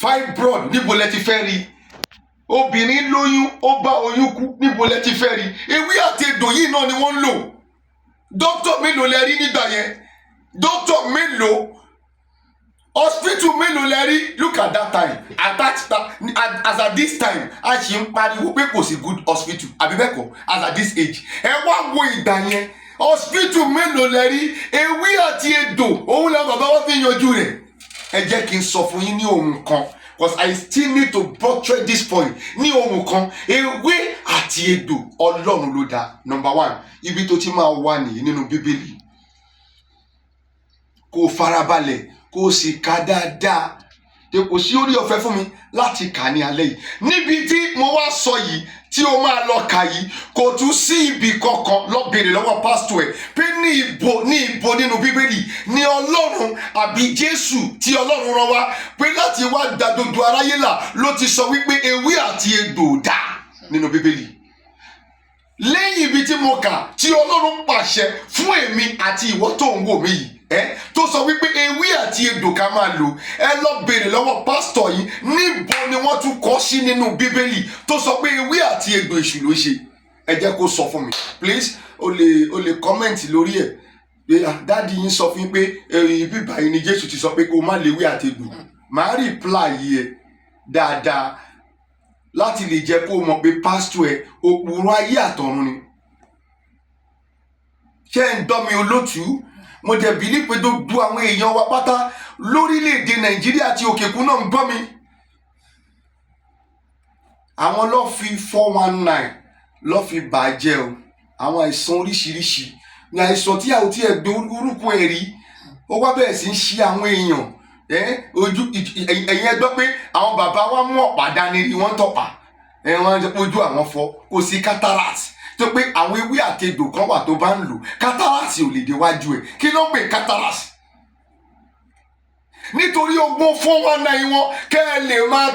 Fibroid, níbo lẹ ti fẹ́ rí? Obìnrin lóyún, ó bá oyún kú, níbo lẹ ti fẹ́ rí? Ewé àti egbò yìí náà ni wọ́n ń lò. Dókítà mélòó lẹ rí nígbà yẹn? Dókítà mélòó? hospital mélòó lẹ rí? Look at that time, as at this time a ṣì ń pariwo pé kò sí good hospital àbí bẹ́ẹ̀ kọ́ as at this age. Ẹ wá wo ìgbà yẹn, hospital mélòó lẹ rí? Ewé àti egbò òun làwọn bàbá wọn fi yanjú rẹ̀. Ẹ jẹ́ kí n sọ fún yín ní ohun kan, because I still need to buttress this point. Ní ohun kan, ewé àti egbò Ọlọ́run ló dá. Number one, ibi tó ti máa wà nìyí nínú Bíbélì. Kó farabalẹ̀, kó sì ka dáadáa. Kò sí orí ọ̀fẹ́ fún mi láti kà ní alẹ́ yìí. Níbi tí mo wá sọ yìí, tí o máa lọ kà yìí, kò tún sí ibi kankan lọ béèrè lọ́wọ́ pásítọ̀ ẹ̀ pé ní ibo nínú Bíbélì ni Ọlọ́run àbí Jésù tí Ọlọ́run rán wá pé láti wá dá gbogbo aráyé là ló ti sọ wípé ewé àti egbò dá nínú Bíbélì. Lẹ́yìn ibi tí mo kà tí Ọlọ́run pàṣẹ fún èmi àti ìwọ tó ń wò mí yìí, tó sọ wípé ewé àti egbò ká máa lò, ẹ lọ béèrè lọ́wọ́ pásítọ̀ yìí níbo ni wọ́n tún kọ sí nínú Bíbélì tó sọ pé ewé àti egbò èṣù ló ṣe. Ẹ jẹ́ kó sọ fún mi please. O lè comment lórí ẹ̀ pé dáàdi yín sọ fún yín pé ibi báyìí ni Jésù ti sọ pé kó má lè ewé àti egbò. Màá reply yìí ẹ dáadáa láti lè jẹ́ kó mọ̀ pé pásítọ̀ ẹ̀ òpùrọ̀ ayé àtọ̀run ni. Ṣé ń dọ́ mi olótùú? Mo dẹ̀ bìlí pé gbogbo àwọn èèyàn wa pátá lórílẹ̀‐èdè Nàìjíríà àti òkèkún náà ń gbọ́ mi. Àwọn ló fi 419 ló fi bàjẹ́ o. Àwọn àìsàn oríṣiríṣi ní àìsàn tí a ò tiẹ̀ gbé orúkọ ẹ̀ rí. Ó wá bẹ̀rẹ̀ sí ń ṣe àwọn èèyàn. Ojú ẹ̀yin ẹ gbọ́ pé àwọn bàbá wa mú ọ̀pá dání rí wọ́n tọ̀pá. Wọ́n ojú àwọn fọ́, kò sí cataract. Tó pé àwọn ewé àti egbò kan wà tó bá ń lò, cataract ò lè déwájú ẹ̀. Kí ló ń pè cataract? Nítorí ogun 419 wọn kẹ́ ẹ lè máa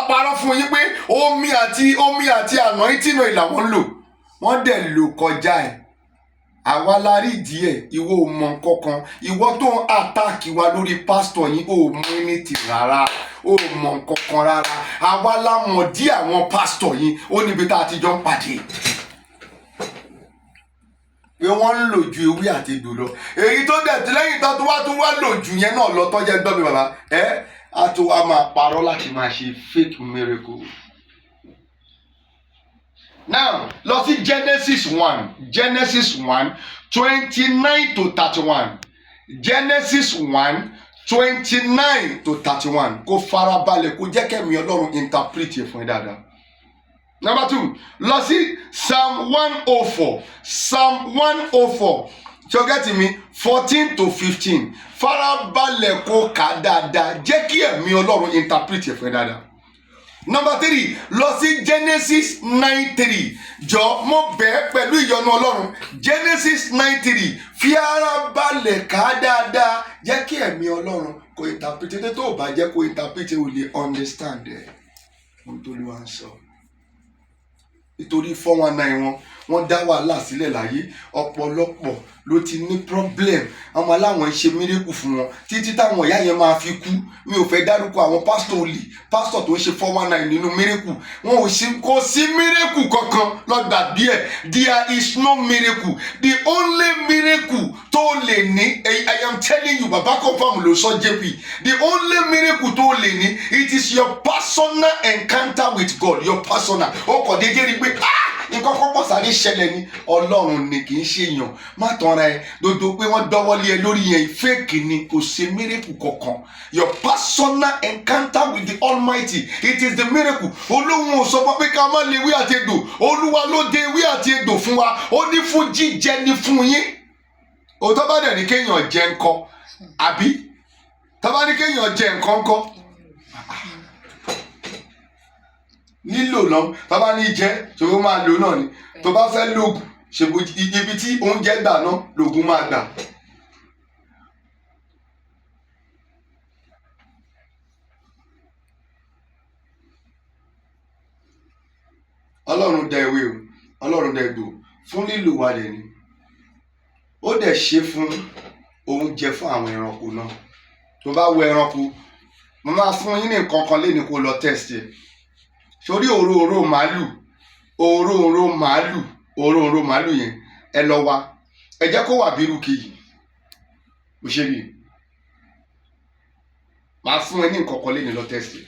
parọ́ fún yín pé omi àti anointing oil làwọn ń lò. Wọ́n dẹ̀ lò kọjá ẹ̀. Àwa la rí díẹ̀, ìwọ ò mọ kankan. Ìwọ tó ń attack wa lórí pásítọ̀ yín ò mú anything rárá, ò mọ kankan rárá. Àwa la mọ̀ dí àwọn pásítọ̀ yín, ó níbi tá a ti jọ ń pàdé. Pé wọ́n ń lò ju ewé àti egbò lọ. Èyí tó dẹ̀ tí lẹ́yìn tó wá lò jù yẹn náà lọ tọ́jẹ́ gbọ́ mi bàbá. A tó wá máa parọ́ láti máa ṣe fake miracle. Now lọ sí Genesis 1:29 to 31. Genesis 1:29 to 31. Kó farabalẹ̀ kó jẹ́ kẹ́mi Ọlọ́run interpret ẹ̀ fún ẹ dáadáa. Number 2, lọ sí Psalm 104. Psalm 104. So get me 14 to 15. Farabalẹ̀ kó kà dáadáa. Jẹ́ kí ẹ̀mí Ọlọ́run interpret ẹ̀ fún ẹ dáadáa. Number 3, lọ sí Genesis 9:3. Jọ mo bẹ̀ pẹ̀lú ìyọ́nú Ọlọ́run. Genesis 9:3. Fi ara balẹ̀ kà dáadáa. Jẹ́ kí ẹ̀mí Ọlọ́run kó interpret ẹ̀. Tó o bá jẹ́ kó interpret ẹ̀ o lè understand ẹ̀. Ohun tó lè wá ń sọ. Nítorí 419 wọ́n dá wàhálà sílẹ̀ láyé. Ọ̀pọ̀lọpọ̀ ló ti ní problem. Àwọn aláwọn ṣe miracle fún wọn títí táwọn ìyá yẹn máa fi kú. Mi ò fẹ́ dárúkọ àwọn pásítọ̀ olè, pásítọ̀ tó ń ṣe 419 nínú miracle. Kò sí miracle kankan lọ́gbà díẹ̀. There is no miracle. The only miracle tó lè ní, I am telling you, bàbá confirm ló sọ JP. The only miracle tó lè ní, it is your personal encounter with God. Your personal. Ó kọ̀ déédéé rí pé nǹkan kọ́kọ́ sáré ṣẹlẹ̀ ní Ọlọ́run ni kì í ṣe èèyàn. Má tanra ẹ dodo pé wọ́n dọ́wọ́lé ẹ lórí yẹn fake ni, kò ṣe miracle kankan. Your personal encounter with the Almighty, it is the miracle. Olóhùn ò sọ fún pé ká má lè ewé àti egbò. Olúwa ló dé ewé àti egbò fún wa. Ó ní fún jíjẹ ni fún yín. Òótọ́ bá dẹ̀ ní kéèyàn jẹ nǹkan àbí tá bá ní kéèyàn jẹ nǹkan kọ́ nílò lọ tá bá ní jẹ tó máa lò náà ni. Tó bá fẹ́ lògùn ṣèbò ibi tí oúnjẹ gbà náà lògùn máa gbà. Ọlọ́run dá ewé o, Ọlọ́run dá egbò fún lílò wa dẹ̀ ni. Ó dẹ̀ ṣe fún oúnjẹ fún àwọn ẹranko náà. Tó bá wo ẹranko, mo máa fún yín ní nǹkan kan léni kó lọ test ẹ̀. Sórí òróró màálù yẹn ẹ lọ wá, ẹ jẹ́ kó wà bírú kìí. Bó ṣe rí màá fún ẹ ní nǹkan kan lẹ́nu lọ tẹ́sì.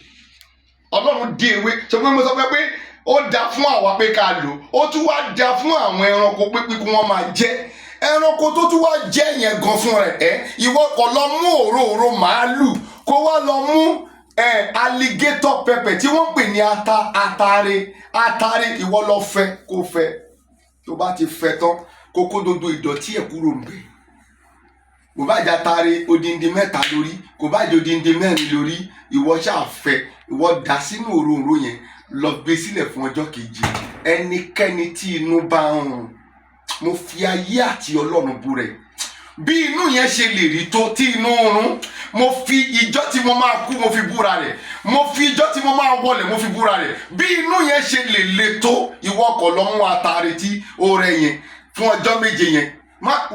Ọlọ́run dé ewé sọ pé mo sọ pé ó dá fún àwa pé ká lò ó tún wá dá fún àwọn ẹranko pé kí wọ́n máa jẹ ẹranko tó tún wá jẹ yẹn gan fún rẹ̀ ìwọ kò lọ mú òróró màálù kó wá lọ mú alligator pepper tí wọ́n pè ní atare ìwọ lọ fẹ́ kó fẹ́ tó bá ti fẹ́ tán kókó dodo ìdọ̀tí ẹ̀ kúrò ń bẹ̀. Kò bá jẹ́ atare odindi 3 lórí kò bá jẹ́ odindi 4 lórí ìwọ ṣáà fẹ́ ìwọ dà sínú òróró yẹn lọ gbé sílẹ̀ fún ọjọ́ kejì. Ẹnikẹ́ni tí inú bá ń rùn mo fi ayé àti Ọlọ́run bú rẹ̀ bí inú yẹn ṣe lè rí tó tí inú rún mo fi ìjọ tí mo máa kú mo fi búra rẹ̀ mo fi ìjọ tí mo máa wọlé mo fi búra rẹ̀ bí inú yẹn ṣe lè le tó ìwọ kọ̀ lọ mú atare tí ó rẹ yẹn fún ọjọ́ 7 yẹn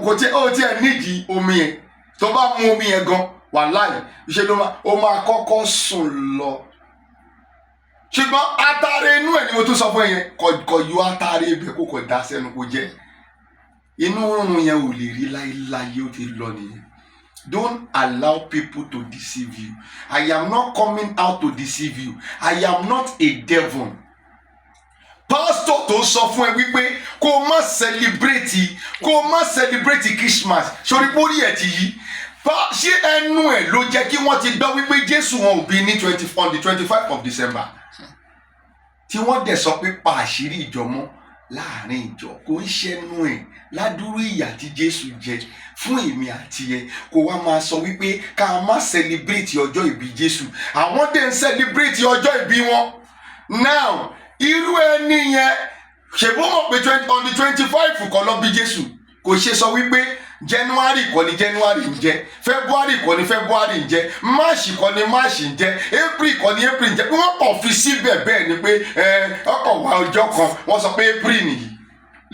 kò tí ó tiẹ̀ nídìí omi yẹn tó bá mu omi yẹn gan wàláhì ṣe ló máa kọ́kọ́ sùn lọ. Ṣùgbọ́n atare inú ẹ̀ ni mo tún sọ fún yẹn kò yọ atare ibẹ̀ kó kò dá sẹ́nu kó jẹ́ inú rúnrún yẹn ò lè rí láéláé ó ti lọ nìyẹn. Don't allow people to deceive you. I am not coming out to deceive you. I am not a devil. Pastor tó sọ fún ẹ wípé kó má celebrate Christmas sórí pórí ẹ̀ ti yí ṣé ẹnu ẹ̀ ló jẹ́ kí wọ́n ti gbọ́ wípé Jésù wọn ò bí ní on the 25th of December tí wọ́n dẹ̀ sọ pé pa àṣírí ìjọ mọ́ láàrin ìjọ kò ń ṣẹnu ẹ̀ ládùúrú ìyà tí Jésù jẹ fún èmi àti ẹ kó wá máa sọ wípé ká má celebrate ọjọ́ ìbí Jésù àwọn dẹ̀ ń celebrate ọjọ́ ìbí wọn. Now irú ẹni yẹn ṣèbó mọ̀ pé on the 25th kọ́ lọ bí Jésù kò ṣe sọ wípé January kọ́ ni January ń jẹ́ February kọ́ ni February ń jẹ́ March kọ́ ni March ń jẹ́ April kọ́ ni April ń jẹ́ wọ́n kàn fi síbẹ̀ bẹ́ẹ̀ ni pé ọkọ̀ wa ọjọ́ kan wọ́n sọ pé April nìyí.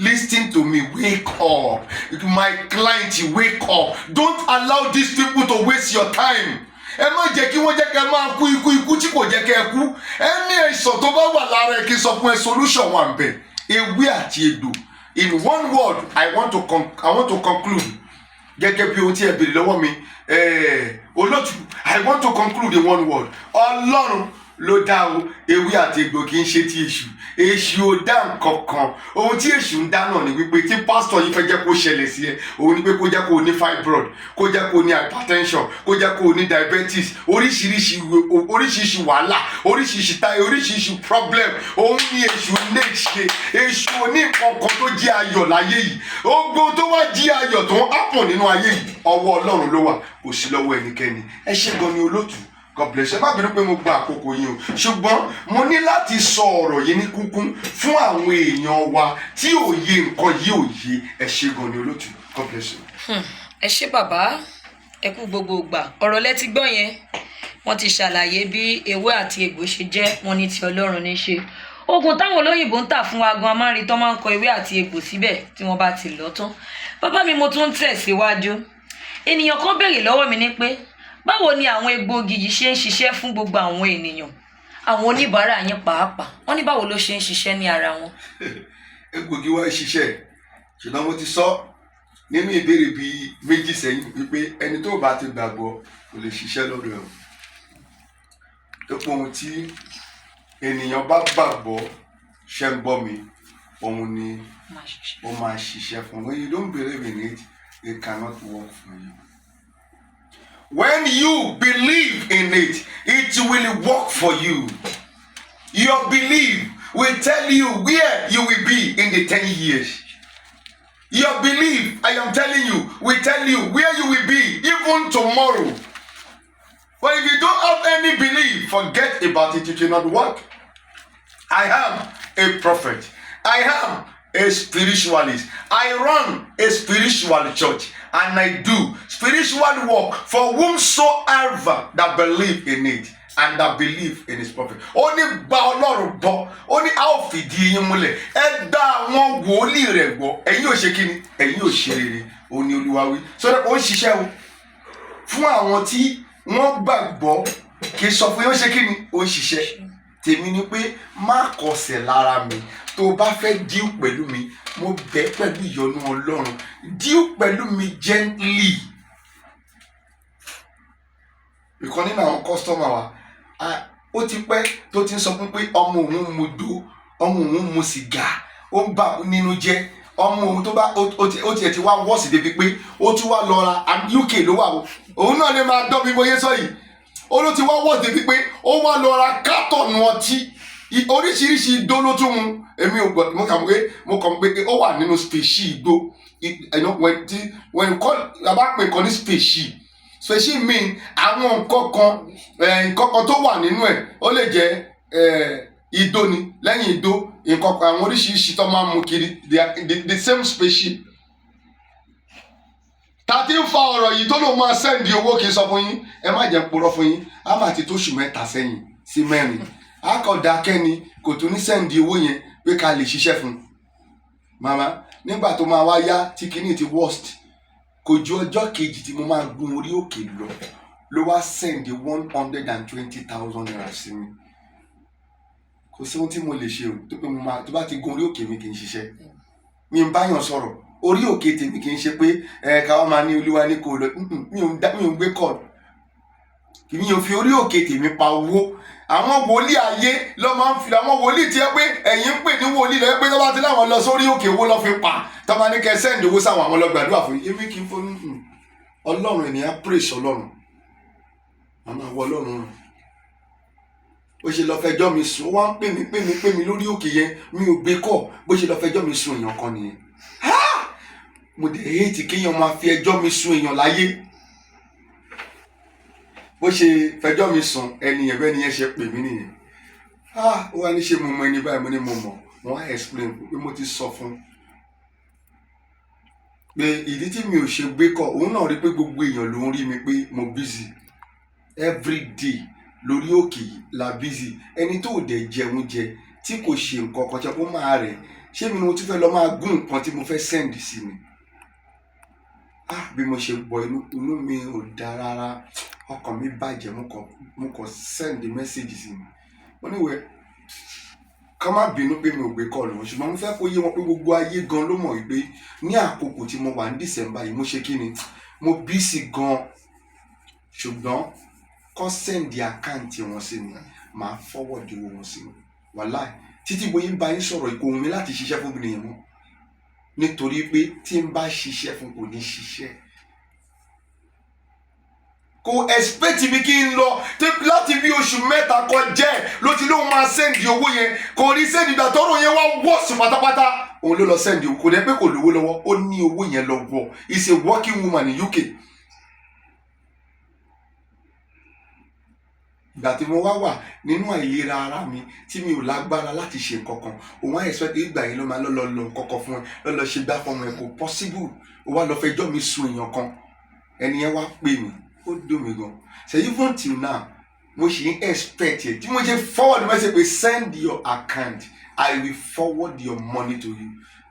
Listen to me, wake up. My client, wake up. Don't allow these people to waste your time. Ẹ má jẹ́ kí wọ́n jẹ́ kẹ́ máa kú ikú tí kò jẹ́ kẹ́ kú. Ẹni àìsàn tó bá wà lára ẹ kí n sọ fún ẹ solution wà ń bẹ̀. Ewé àti egbò. In one word, I want to conclude. Gẹ́gẹ́ bí ohun tí ẹ béèrè lọ́wọ́ mi, olótù, I want to conclude in one word. Ọlọ́run ló dá o, ewé àti egbò kì í ṣe ti èṣù ò dá nǹkan kan. Ohun tí èṣù ń dá náà ni wípé tí pásítọ̀ yìí fẹ́ jẹ́ kó ṣẹlẹ̀ sí ẹ òun ni pé kó jẹ́ kó o ní fibroid kó jẹ́ kó o ní hypertension kó jẹ́ kó o ní diabetes oríṣiríṣi wàhálà oríṣiríṣi problem òun ni èṣù lè ṣe. Èṣù ò ní nǹkan kan tó jẹ́ ayọ̀ láyé yìí ogbó tó wá jí ayọ̀ tó ń happen nínú ayé yìí ọwọ́ Ọlọ́run ló wà kò sí lọ́wọ́ ẹnikẹ́ni. Ẹ ṣé gan ni olótù. God bless you. Má bínú pé mo gba àkókò yín o ṣùgbọ́n mo ní láti sọ ọ̀rọ̀ yìí ní kúnkún fún àwọn èèyàn wa tí òye nǹkan yìí ò yé. Ẹ ṣé gan ni olótù. God bless you. Ẹ ṣé bàbá ẹ kú gbogbo ìgbà ọ̀rọ̀ lẹ ti gbọ́ yẹn wọ́n ti ṣàlàyé bí ewé àti egbò ṣe jẹ́ wọn ní ti Ọlọ́run ní ṣe. Oògùn táwọn olóyìnbó ń tà fún wa gan amárin tó máa ń kọ ewé àti egbò síbẹ̀ tí wọ́n bá ti lọ tán. Bàbá mi mo tún ń tẹ̀síwájú ènìyàn kan béèrè lọ́wọ́ mi ní pé báwo ni àwọn egbòogi yìí ṣe ń ṣiṣẹ́ fún gbogbo àwọn ènìyàn àwọn oníbàárà yín pàápàá wọ́n ní báwo ló ṣe ń ṣiṣẹ́ ní ara wọn. Egbòogi wa ṣiṣẹ́ ṣùgbọ́n mo ti sọ nínú ìbéèrè bíi 2 sẹ́yìn wípé ẹni tó bá ti gbàgbọ́ kò lè ṣiṣẹ́ lọ́dọ̀ ẹ̀. tó pọ̀ ohun tí ènìyàn bá gbàgbọ́ ṣe ń gbọ́ mi òun ni ó máa ṣiṣẹ́ fún. When you don't believe in it, it cannot work for you. When you believe in it, it will work for you. Your belief will tell you where you will be in the 10 years. Your belief, I am telling you, will tell you where you will be even tomorrow. But if you don't have any belief, forget about it, it will not work. I am a prophet. I am a spiritualist. I run a spiritual church and I do spiritual work for whomsoever that believe in it and that believe in his prophet. Only gba Ọlọ́run gbọ́, ó ní a ó fìdí yín múlẹ̀. Ẹ gba àwọn wòlíì rẹ̀ gbọ́. Ẹ̀yin ò ṣe kíni? Ẹ̀yin ò ṣe rere. Ó ní Olúwa wí. So that ó ń ṣiṣẹ́ o. Fún àwọn tí wọ́n gbàgbọ́ kì í sọ fún yín ó ṣe kíni? Ó ń ṣiṣẹ́. Tèmi ni pé má kọsẹ̀ lára mi. Tó bá fẹ́ deal pẹ̀lú mi, mo bẹ̀ pẹ̀lú ìyọ́nú Ọlọ́run. Deal pẹ̀lú mi gently. ìkan nínú àwọn kọ́sítọ́mà wa ó ti pẹ́ tó ti ń sọ fún pé ọmọ òun mu gbó, ọmọ òun mu sìgá, ó ń bà nínú jẹ́. Ọmọ òun tó bá ó tiẹ̀ ti wá wọ́ọ̀sì débi pé ó tún wá lọ ra UK ló wà o, òun náà lè máa dán bí mo yé sọ yìí. Ó ló ti wá wọ́ọ̀sì débi pé ó wá lọ ra kátọ̀nù ọtí oríṣiríṣi igbó ló tún mu. Èmi ò gbọ́, mo kàn pé ó wà nínú spèṣì igbó. When bá pè kan ní spèṣì mean àwọn nǹkan kan tó wà nínú ẹ̀. Ó lè jẹ́ idó ni, lẹ́yìn idó nǹkan kan àwọn oríṣiríṣi tó máa ń mu kiri, the same spèṣì. Ta ti ń fa ọ̀rọ̀ yìí tó ló máa sẹ́ndì owó, kì í sọ fún yín, ẹ má jẹ́ purọ́ fún yín, á máa ti tó oṣù 3 sẹ́yìn sí 4. Á kọ̀ dákẹ́ ni, kò tún ní sẹ́ndì owó yẹn pé ká lè ṣiṣẹ́ fún un. Màmá, nígbà tó máa wá yá tí kinní ti worst, kò ju ọjọ́ kejì tí mo máa gun orí òkè ló wá sẹ́ndì 120,000 naira sí mi. Kò sí ohun tí mo lè ṣe o, tó bá ti gun orí òkè mi kì í ṣiṣẹ́. Mi ń báyàn sọ̀rọ̀, orí òkè tèmi kì í ṣe pé ká wá máa ní Olúwa ní kò lọ, mi ò ń gbé kọ́ọ̀dù. Mi ò fi orí òkè tèmi pa owó. Àwọn wòlíì ayé ló máa ń fi, àwọn wòlíì tí ẹ pé ẹ̀yin ń pè ní wòlíì lọ pé tó bá ti láwọn lọ sórí òkè owó lọ fi pa, tó bá ní kẹ́ sẹ́ǹdì owó sáwọn àwọn lọ gbàdúrà fún yín. Èmi kì í fọ́nù Ọlọ́run, ènìyàn praise Ọlọ́run, màmá wọ Ọlọ́run rùn. Bó ṣe lọ fẹjọ́ mi sùn, ó wá ń pè mí lórí òkè yẹn, mi ò gbé kọ́. Bó ṣe lọ fẹjọ́ mi sùn èèyàn kan nìyẹn. Mo dẹ̀ hate kéèyàn máa fi ẹjọ́ mi sùn èèyàn láyé. Bó ṣe fẹjọ́ mi sùn ẹni yẹn, bẹ́ẹ̀ ni yẹn ṣe pè mí nìyẹn. Ó wá ní ṣe mo mọ ẹni báyìí, mo ní mo mọ̀. Wọ́n á explain pé mo ti sọ fún pé ìdí tí mi ò ṣe gbé kọ́, òun náà rí pé gbogbo èèyàn ló ń rí mi pé mo busy everyday lórí òkè la busy. Ẹni tó dẹ̀ jẹun jẹ tí kò ṣe nǹkan kan ṣe kó máa rẹ̀, ṣé mi ni mo tún fẹ́ lọ máa gún nǹkan tí mo fẹ́ send sí mi? Bí mo ṣe gbọ́ inú mi ò dáa rárá, ọkàn mi bàjẹ́. Mo kàn send message sí mi. Mo ní wẹ̀ ká má bínú pé mi ò gbé kọ́ọ̀lù wọn, ṣùgbọ́n mo fẹ́ kó yé wọn pé gbogbo ayé gan ló mọ̀ wípé ní àkókò tí mo wà ní December yìí mo ṣe kí ni, mo busy gan. Ṣùgbọ́n kọ́ sẹ́ndì àkáǹtì wọn sí mi, màá forward owó wọn sí mi. Wàláì títí bóyá ń bá yín sọ̀rọ̀ ìkó mi láti ṣiṣẹ́ fún obìnrin yẹn mọ́, nítorí pé tí ń bá ṣiṣẹ́ fún kò ní ṣiṣẹ́. Kò expect mi kí n lọ láti bí oṣù 3 kọjá ló ti lóun máa sẹ́ndì owó yẹn, kò rí sẹ́ndì ìgbà tọ́rọ̀ yẹn wá wọ́ọ̀sì pátápátá. Òun ló lọ sẹ́ndì owó, kò dẹ́ pé kò lówó lọ́wọ́, ó ní owó yẹn lọ́wọ́. Is a working woman in UK. Ìgbà tí mo wá wà nínú àìlera ara mi tí mi ò lágbára láti ṣe nǹkan kan, òun á expect ìgbà yẹn ló máa lọ kọ́kọ́ fún ẹ, lọ ṣe gbá fún ẹ, kò possible. Ó wá lọ fẹjọ́ mi sùn èèyàn kan, ẹni yẹn wá pè mí, ó dùn mí gan. So even till now mo ṣì ń expect ẹ, tí mo ṣe forward message pé send your account, I will forward your money to you.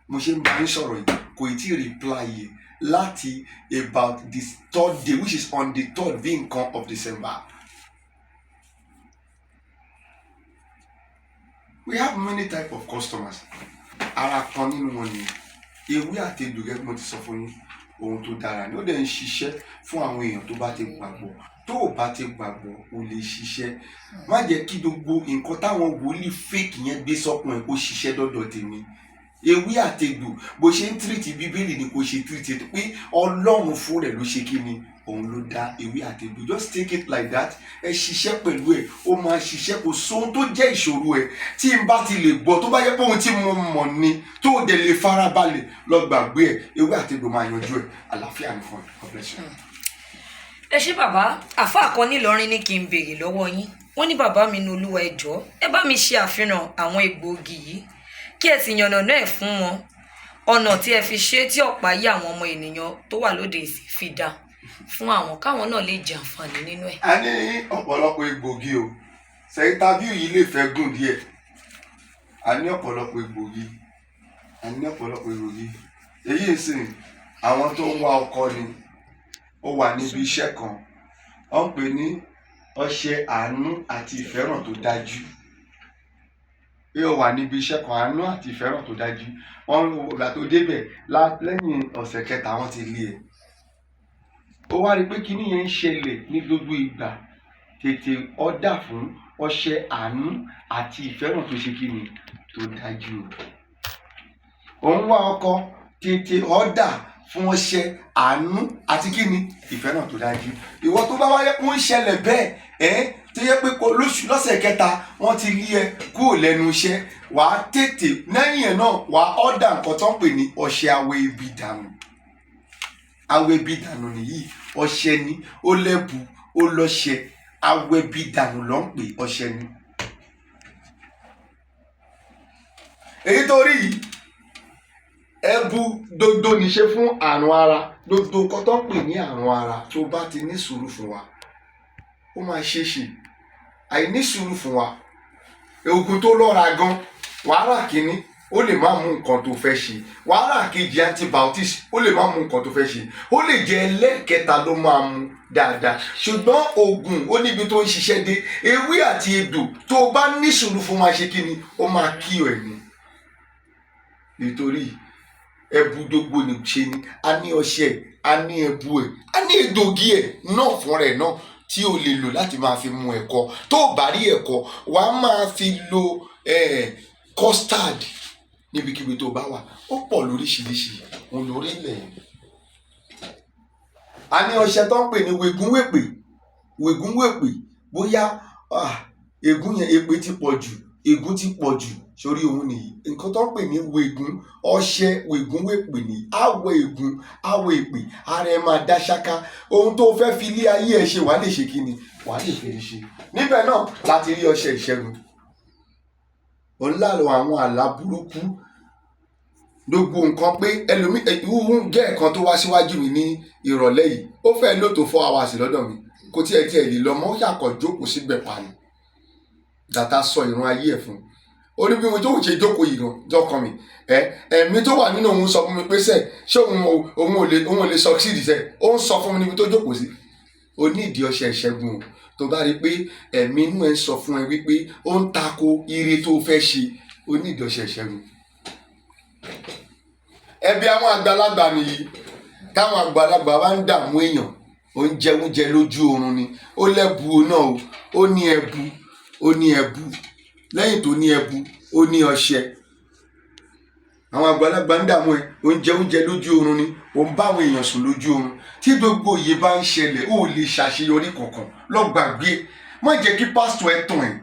Mo ṣe ń bá yín sọ̀rọ̀ yìí, kò tí ì reply yìí láti about this 3rd day, which is on the 3rd bí nǹkan of December. We have many type of customers. Ara kan nínú wọn ni ewé àti egbò, gẹ́gẹ́ bí mo ti sọ fún yín, ohun tó dára ni. Ó dẹ̀ ń ṣiṣẹ́ fún àwọn èèyàn tó bá ti gbàgbọ́. Tó o bá ti gbàgbọ́, o lè ṣiṣẹ́. Má jẹ́ kí gbogbo nǹkan táwọn wòlíì fake yẹn gbé sọ́kùn ẹ̀ kó ṣiṣẹ́ dọ́dọ̀ tèmi. Ewé àti egbò bó ṣe ń tírìtì Bíbélì ni kò ṣe tírìtì, pé Ọlọ́run fún rẹ̀ ló ṣe kí ni, òun ló dá ewé àti egbò. Just take it like that. Ẹ ṣiṣẹ́ pẹ̀lú ẹ̀, ó máa ṣiṣẹ́. Kò sóhun tó jẹ́ ìṣòro ẹ̀ tí n bá ti lè gbọ́, tó bá yẹ pé ohun tí mo mọ̀ ni, tó dẹ̀ lè farabalẹ̀ lọ gbàgbé ẹ̀, ewé àti egbò máa yanjú ẹ̀. Àlàáfíà ni fún ẹ. God bless you. Ẹ ṣé bàbá, àfáà kan nílọrin ní kí n béèrè lọ́wọ́ yín. Wọ́n ní bàbá mi ní Olúwa ẹ jọ̀ọ́, ẹ bá mi ṣe àfihàn àwọn egbòogi yìí kí ẹ sì yànnàná ẹ̀ fún wọn, ọ̀nà tí ẹ fi ṣe tí ọ̀pá yí àwọn ọmọ ènìyàn tó wà lóde ìsìn fi dá fún àwọn, káwọn náà lè jẹ àǹfààní nínú ẹ̀. A ní ọ̀pọ̀lọpọ̀ egbògi o, ṣe interview yìí lè fẹ́ gùn díẹ̀. A ní ọ̀pọ̀lọpọ̀ egbògi, èyí ìsìn àwọn tó ń wá ọkọ ni. Ó wà níbi iṣẹ́ kan, wọ́n ń pè ní ọṣẹ àánú àti ìfẹ́ràn tó dájú. Pé ó wà níbi iṣẹ́ kan, àánú àti ìfẹ́ràn tó dájú. Wọ́n ìgbà tó débẹ̀ lẹ́yìn ọ̀sẹ̀ 3 wọ́n ti lé ẹ̀. Ó wá rí pé kíní yẹn ń ṣẹlẹ̀ ní gbogbo ìgbà. tètè ọ́dà fún ọṣẹ àánú àti ìfẹ́ràn tó ṣe kíni tó dájú. Òun wá ọkọ, tètè ọ́dà fún ọṣẹ àánú àti kíni ìfẹ́ràn tó dájú. Ìwọ tó bá wáyé kó ń ṣẹlẹ̀ bẹ́ẹ̀ tó yẹ pé lọ́sẹ̀ kẹta wọ́n ti lé ẹ kúrò lẹ́nu iṣẹ́, wàá tètè lẹ́yìn ẹ̀ náà wàá ọ́dà nǹkan tó ń pè ní ọṣẹ awẹ ibi dànù. Awẹ ibi dànù nìyí, ọṣẹ ni, ó lẹ́bù, ó lọ́ṣẹ, awẹ ibi dànù ló ń pè, ọṣẹ ni. Èyí tó rí yìí, ẹbu dodo níṣe fún àrùn ara, gbogbo nǹkan tó ń pè ní àrùn ara tó bá ti ní sùúrù fún wa ó máa ṣe é ṣe. Àìní sùúrù fún wa, oògùn tó lọ́ra gan, wàhálà kìíní ó lè má mú nǹkan tó fẹ́ ṣe, wàhálà kejì antibiotics ó lè má mú nǹkan tó fẹ́ ṣe, ó lè jẹ́ ẹlẹ́ẹ̀kẹta ló máa mú dáadáa. Ṣùgbọ́n oògùn ó níbi tó ń ṣiṣẹ́ dé, ewé àti egbò tó o bá ní sùúrù fún máa ṣe kí ni, ó máa kí ọ̀ ẹ̀ ni. Nítorí ẹbu gbogbo ní ṣe ni, a ní ọṣẹ, a ní ẹbu ẹ̀, a ní egbògi ẹ̀ náà fúnra ẹ̀ náà tí o lè lò láti máa fi mu ẹ̀kọ. Tó o bá rí ẹ̀kọ, wà á máa fi lo custard níbikíbi tó bá wà. Ó pọ̀ lóríṣiríṣi òun lórí ilẹ̀. A ní ọṣẹ tó ń pè ní wègúnwèpè, wègúnwèpè, bóyá ègún yẹn èpè ti pọ̀ jù, ègún ti pọ̀ jù sórí òun nìyí. Nǹkan tó ń pè ní wègún, ọṣẹ wègúnwèpè ni, àwọ̀ ègún, àwọ̀ èpè, ara ẹ máa dá ṣáká. Ohun tó fẹ́ fi ilé ayé ẹ ṣe wàá lè ṣe kí ni, wàá lè fẹ́ ṣe. Níbẹ̀ náà láti rí ọṣẹ ìṣẹ́gun. Òun lálọ àwọn àlá burúkú, gbogbo nǹkan pé ẹlòmíì gẹ́ ẹ̀kan tó wá síwájú mi ní ìrọ̀lẹ́ yìí, ó fẹ́ lò tó 4 hours lọ́dọ̀ mi, kò tiẹ̀ lè lọ mọ́, ó yàkọ̀ jókòó síbẹ̀ pa ni. Dàtà sọ ìran ayé ẹ̀ fún. Ó ní bí mo tó ṣe jókòó yìí gan jọkàn mi, ẹ̀mí tó wà nínú òun sọ fún mi pé ṣé òun ò lè succeed ó ń sọ fún mi níbi tó jókòó sí. O ní ìdí ọṣẹ ìṣẹ́gun o. Tó bá rí pé ẹ̀mí inú ẹ̀ sọ fún ẹ wípé ó ń tako ire tó fẹ́ ṣe, o ní ìdí ọṣẹ ìṣẹ́gun. Ẹbí àwọn àgbàlagbà nìyí, táwọn àgbàlagbà bá ń dààmú èèyàn, ó ń jẹ oúnjẹ lójú oorun ni. Ó lẹ́bu náà o, ó ní ẹbu, ó ní ẹbu, lẹ́yìn tó ní ẹbu ó ní ọṣẹ. Àwọn àgbàlagbà ń dààmú ẹ, ó ń jẹ oúnjẹ lójú oorun ni, ó ń bá àwọn èèyàn sùn lójú oorun. Tí gbogbo yìí bá ń ṣẹlẹ̀, ó lè ṣàṣeyọrí kankan. Lọ gbàgbé, má jẹ́ kí pásítọ̀ ẹ tàn ẹ́.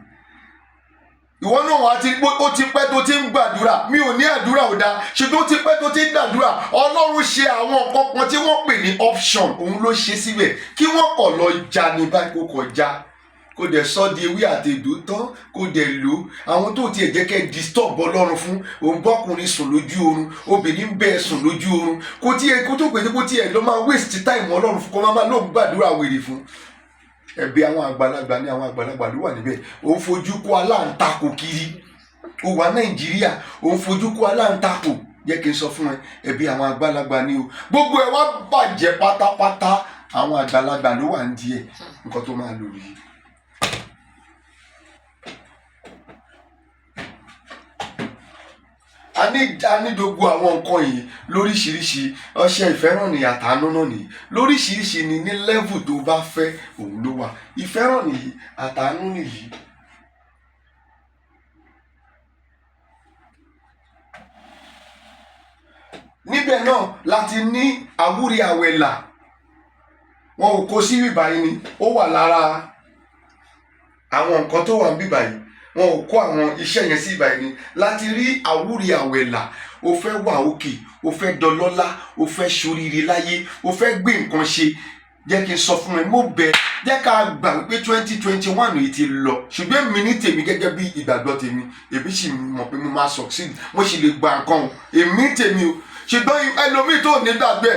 Ìwọ náà wá ó ti pẹ́ tó ti ń gbàdúrà, mi ò ní àdúrà ò dáa, ṣùgbọ́n ó ti pẹ́ tó ti ń gbàdúrà. Ọlọ́run ṣe àwọn nǹkan kan tí wọ́n pè ní option, òun ló ṣe síbẹ̀ kí wọ́n kọ̀ lọ já ní báyìí, kó kọ̀ já, kó dẹ̀ sọ di ewé àti egbò tán, kó dẹ̀ lò ó. Àwọn tó tiẹ̀ jẹ́ kẹ́ disturb Ọlọ́run fún, òun bọ́kùnrin sùn lójú oorun, obìnrin bẹ́ẹ̀ sùn lójú oorun, kó tó pè ní kó tiẹ̀ lọ máa waste time Ọlọ́run fún, kó máa lóun gbàdúrà wèrè fún. Ẹbí àwọn àgbàlagbà ní àwọn àgbàlagbà ló wà níbẹ̀. Òun fojú kó aláǹtakò kiri, ó wà Nàìjíríà, òun fojú kó aláǹtakò. Jẹ́ kí n sọ fún ẹ, ẹbí àwọn àgbàlagbà ní o. Gbogbo ẹ wá bàjẹ́ pátápátá, àwọn àgbàlagbà ló wà ń di ẹ̀. Nǹkan tó máa lò yìí. A ní gbogbo àwọn nǹkan yìí lóríṣiríṣi. Ọṣẹ ìfẹ́ràn nìyí, àtàánú náà nìyí, lóríṣiríṣi ni, ní level tó bá fẹ́ òun ló wà. Ìfẹ́ràn nìyí, àtàánú nìyí. Níbẹ̀ náà láti ní àwúre àwẹ̀là. Wọn ò kó sí bíbáyìí ni, ó wà lára àwọn nǹkan tó wà ní bíbáyìí. Wọn ò kó àwọn iṣẹ́ yẹn sí ìbàyìí ni. Láti rí àwúre àwẹ̀là, o fẹ́ wà òkè, o fẹ́ dọlọ́lá, o fẹ́ ṣoríire láyé, o fẹ́ gbé nǹkan ṣe. Jẹ́ kí n sọ fún ẹ, mo bẹ̀, jẹ́ ká gbà wípé 2021 yìí ti lọ. Ṣùgbọ́n èmi ní tèmi gẹ́gẹ́ bí ìgbàgbọ́ tèmi, èmi sì mọ̀ pé mo máa succeed, mo sì lè gba nǹkan o. Èmi tèmi o. Ṣùgbọ́n ẹlòmíì tó ní gbàgbé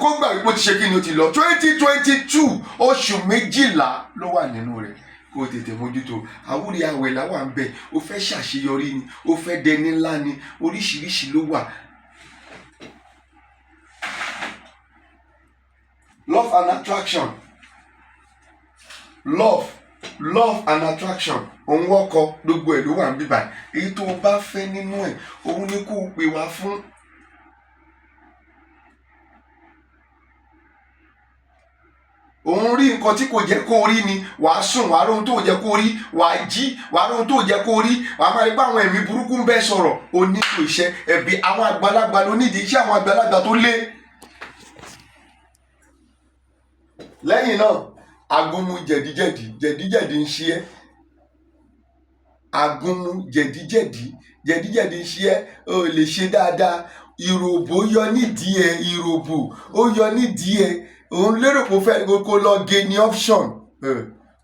kó gbà wípé ó ti ṣe kí ni ó ti lọ. 2022 oṣù 12 ló wà nínú rẹ̀. Kó tètè mójútó. Àwúre àwẹ̀là wà ń bẹ̀, o fẹ́ ṣàṣeyọrí ni, o fẹ́ dẹni ńlá ni, oríṣiríṣi ló wà. Love and attraction, love and attraction, òun wọ́kọ, gbogbo ẹ̀ ló wà ń bíbà. Èyí tó o bá fẹ́ nínú ẹ̀, òun ni kó o pè wá fún. òun rí nǹkan tí kò jẹ́ kó rí ni, wàá sùn wàá róhun tó jẹ́ kó rí, wàá jí wàá róhun tó jẹ́ kó rí, wàá máa rí pé àwọn ẹ̀mí burúkú ń bẹ sọ̀rọ̀. O nílò iṣẹ́ ẹ̀bí àwọn àgbàlagbà ló nídìí iṣẹ́ àwọn àgbàlagbà tó lé. Lẹ́yìn náà agúnmu jẹ̀díjẹ̀dí ń ṣe ẹ́. Agúnmu jẹ̀díjẹ̀dí ń ṣe ẹ́, o lè ṣe dáadáa. Ìròbó yọ nídìí ẹ, ìròbó ó yọ nídìí ẹ. Òun lérò pé ó fẹ́ kó lọ gé ní option.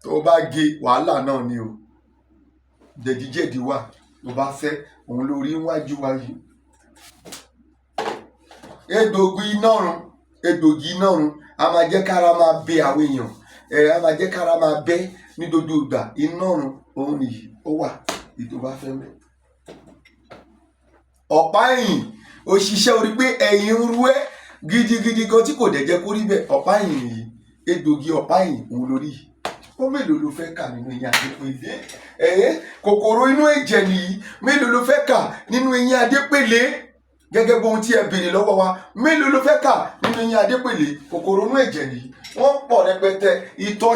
Tó bá gé wàhálà náà ni o. Jẹ̀díjẹ̀dí wà tó bá fẹ́, òun lórí wájú wa yìí. Egbògi iná run a máa jẹ́ kára máa bẹ àwọn èèyàn, a máa jẹ́ kára máa bẹ́ ní gbogbo ìgbà. Iná run òun nìyí, ó wà èyí tó bá fẹ́ mẹ́. Ọ̀pá ẹ̀yìn, òṣìṣẹ́ orí pé ẹ̀yìn ń ru ẹ́ gidigidi gan tí kò dẹ̀ jẹ́ kó rí bẹ́ẹ̀. Ọ̀pá ẹ̀yìn nìyí, egbògi ọ̀pá ẹ̀yìn òun lórí yìí. Ó mélòó ló fẹ́ kà nínú eyín Adépèlé? Kòkòrò inú ẹ̀jẹ̀ nìyí, mélòó ló fẹ́ kà nínú eyín Adépèlé? Gẹ́gẹ́ bí ohun tí ẹ béèrè lọ́wọ́ wa, mélòó ló fẹ́ kà nínú eyín Adépèlé? Kòkòrò inú ẹ̀jẹ̀ nìyí, wọ́n pọ̀ rẹpẹtẹ. Ìtọ̀